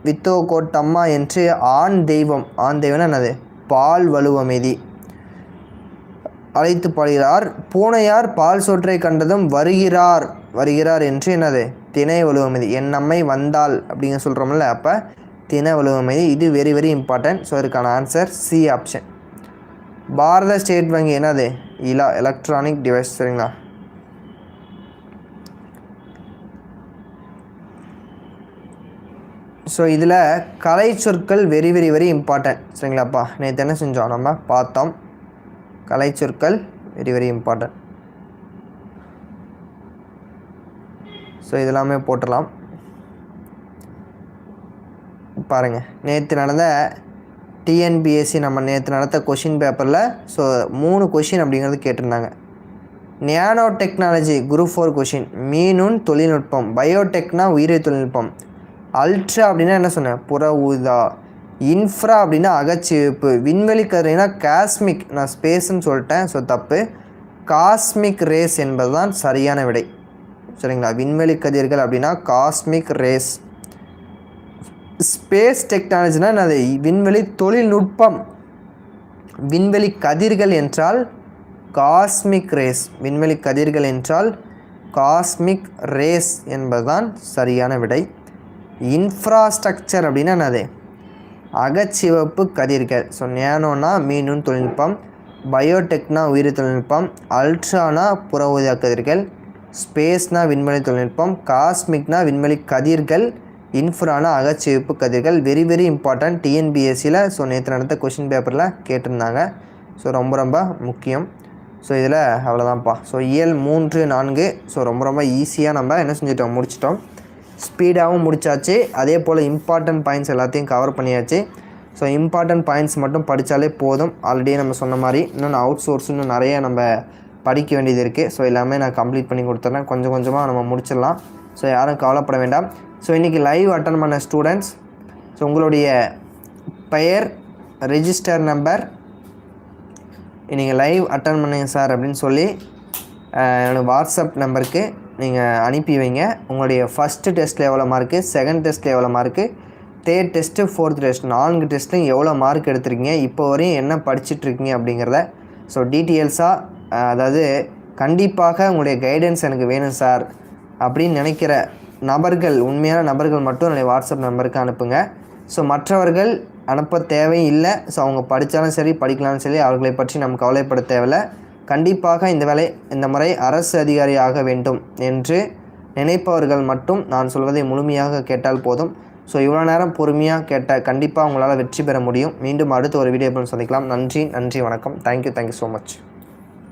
வித்துவக்கோட்டம்மா என்று ஆண் தெய்வம்னா என்னது, பால் வலுவமைதி அழைத்து பாடுகிறார். பூனையார் பால் சோற்றை கண்டதும் வருகிறார் என்று என்னது, திணை வலுவமைதி. என் அம்மை வந்தாள் அப்படிங்க சொல்கிறோம்ல, அப்போ திணை வலுவமைதி. இது வெரி வெரி இம்பார்ட்டன்ட். ஸோ இதுக்கான ஆன்சர் சி ஆப்ஷன். பாரத ஸ்டேட் வங்கி என்னது, எலக்ட்ரானிக் டிவைஸ். சரிங்களா, ஸோ இதில் கலை சொற்கள் வெரி வெரி வெரி இம்பார்ட்டன்ட். சரிங்களாப்பா, நேற்று என்ன செஞ்சோம், நம்ம பார்த்தோம். கலை சொற்கள் வெரி வெரி இம்பார்ட்டன்ட். ஸோ இதெல்லாமே போட்டுடலாம். பாருங்கள், நேற்று நடந்த டிஎன்பிஎஸ்சி நம்ம நேற்று நடத்த கொஷின் பேப்பரில் ஸோ 3 கொஷின் அப்படிங்கிறது கேட்டிருந்தாங்க. நியானோ டெக்னாலஜி குரூப் 4 கொஷின், மீனுன் தொழில்நுட்பம், பயோடெக்னா உயிரி தொழில்நுட்பம், அல்ட்ரா அப்படின்னா என்ன சொன்னேன், புற ஊதா, இன்ஃப்ரா அப்படின்னா அகச்சிவப்பு, விண்வெளி கதிர்னா காஸ்மிக், நான் ஸ்பேஸ்ன்னு சொல்லிட்டேன், ஸோ தப்பு. காஸ்மிக் ரேஸ் என்பது தான் சரியான விடை. சரிங்களா, விண்வெளி கதிர்கள் அப்படின்னா காஸ்மிக் ரேஸ். ஸ்பேஸ் டெக்னாலஜினா அது விண்வெளி தொழில்நுட்பம். விண்வெளி கதிர்கள் என்றால் காஸ்மிக் ரேஸ், விண்வெளி கதிர்கள் என்றால் காஸ்மிக் ரேஸ் என்பதுதான் சரியான விடை. இன்ஃப்ராஸ்ட்ரக்சர் அப்படின்னா என்னது, அகச்சிவப்பு கதிர்கள். ஸோ நேனோனா மீனுன் தொழில்நுட்பம், பயோடெக்னா உயிரி தொழில்நுட்பம், அல்ட்ரானா புற ஊதா கதிர்கள், ஸ்பேஸ்னா விண்வெளி தொழில்நுட்பம், காஸ்மிக்னா விண்வெளி கதிர்கள், இன்ஃப்ரானா அகச்சிவப்பு கதிர்கள். வெரி வெரி இம்பார்ட்டன்ட் டிஎன்பிஎஸ்சியில். ஸோ நேற்று நடந்த கொஷின் பேப்பரில் கேட்டிருந்தாங்க. ஸோ ரொம்ப ரொம்ப முக்கியம். ஸோ இதில் அவ்வளோதான்ப்பா. ஸோ இயல் 3, 4 ஸோ ரொம்ப ரொம்ப ஈஸியாக நம்ம என்ன செஞ்சிட்டோம், முடிச்சிட்டோம். ஸ்பீடாகவும் முடித்தாச்சு, அதே போல் இம்பார்ட்டன்ட் பாயிண்ட்ஸ் எல்லாத்தையும் கவர் பண்ணியாச்சு. ஸோ இம்பார்ட்டன்ட் பாயிண்ட்ஸ் மட்டும் படித்தாலே போதும். ஆல்ரெடி நம்ம சொன்ன மாதிரி இன்னும் அவுட் சோர்ஸ் இன்னும் நிறைய நம்ம படிக்க வேண்டியது இருக்குது. ஸோ எல்லாமே நான் கம்ப்ளீட் பண்ணி கொடுத்துட்றேன். கொஞ்சம் கொஞ்சமாக நம்ம முடிச்சிடலாம். ஸோ யாரும் கவலைப்பட வேண்டாம். ஸோ இன்றைக்கி லைவ் அட்டன் பண்ண ஸ்டூடெண்ட்ஸ், ஸோ உங்களுடைய பெயர், ரெஜிஸ்டர் நம்பர், இன்றைக்கி லைவ் அட்டன் பண்ணுங்க சார் அப்படின்னு சொல்லி என்னோடய வாட்ஸ்அப் நம்பருக்கு நீங்கள் அனுப்பி வைங்க. உங்களுடைய ஃபஸ்ட்டு டெஸ்ட்டில் எவ்வளோ மார்க்கு, செகண்ட் டெஸ்ட்டில் எவ்வளோ mark, third test, fourth test 4 டெஸ்ட்லையும் எவ்வளோ மார்க் எடுத்துருக்கீங்க, இப்போ வரையும் என்ன படிச்சுட்ருக்கீங்க அப்படிங்கிறத ஸோ டீட்டெயில்ஸாக, அதாவது கண்டிப்பாக உங்களுடைய கைடன்ஸ் எனக்கு வேணும் சார் அப்படின்னு நினைக்கிற நபர்கள், உண்மையான நபர்கள் மட்டும் என்னுடைய வாட்ஸ்அப் நம்பருக்கு அனுப்புங்க. ஸோ மற்றவர்கள் அனுப்ப தேவையில்லை. ஸோ அவங்க படித்தாலும் சரி படிக்கலாம்னு சரி அவர்களை பற்றி நம்ம கவலைப்பட தேவையில்லை. கண்டிப்பாக இந்த முறை அரசு அதிகாரி ஆக வேண்டும் என்று நினைப்பவர்கள் மட்டும் நான் சொல்வதை முழுமையாக கேட்டால் போதும். ஸோ இவ்வளோ நேரம் பொறுமையாக கேட்ட கண்டிப்பாக உங்களால் வெற்றி பெற முடியும். மீண்டும் அடுத்த ஒரு வீடியோ சந்திக்கலாம். நன்றி, வணக்கம். Thank you so much.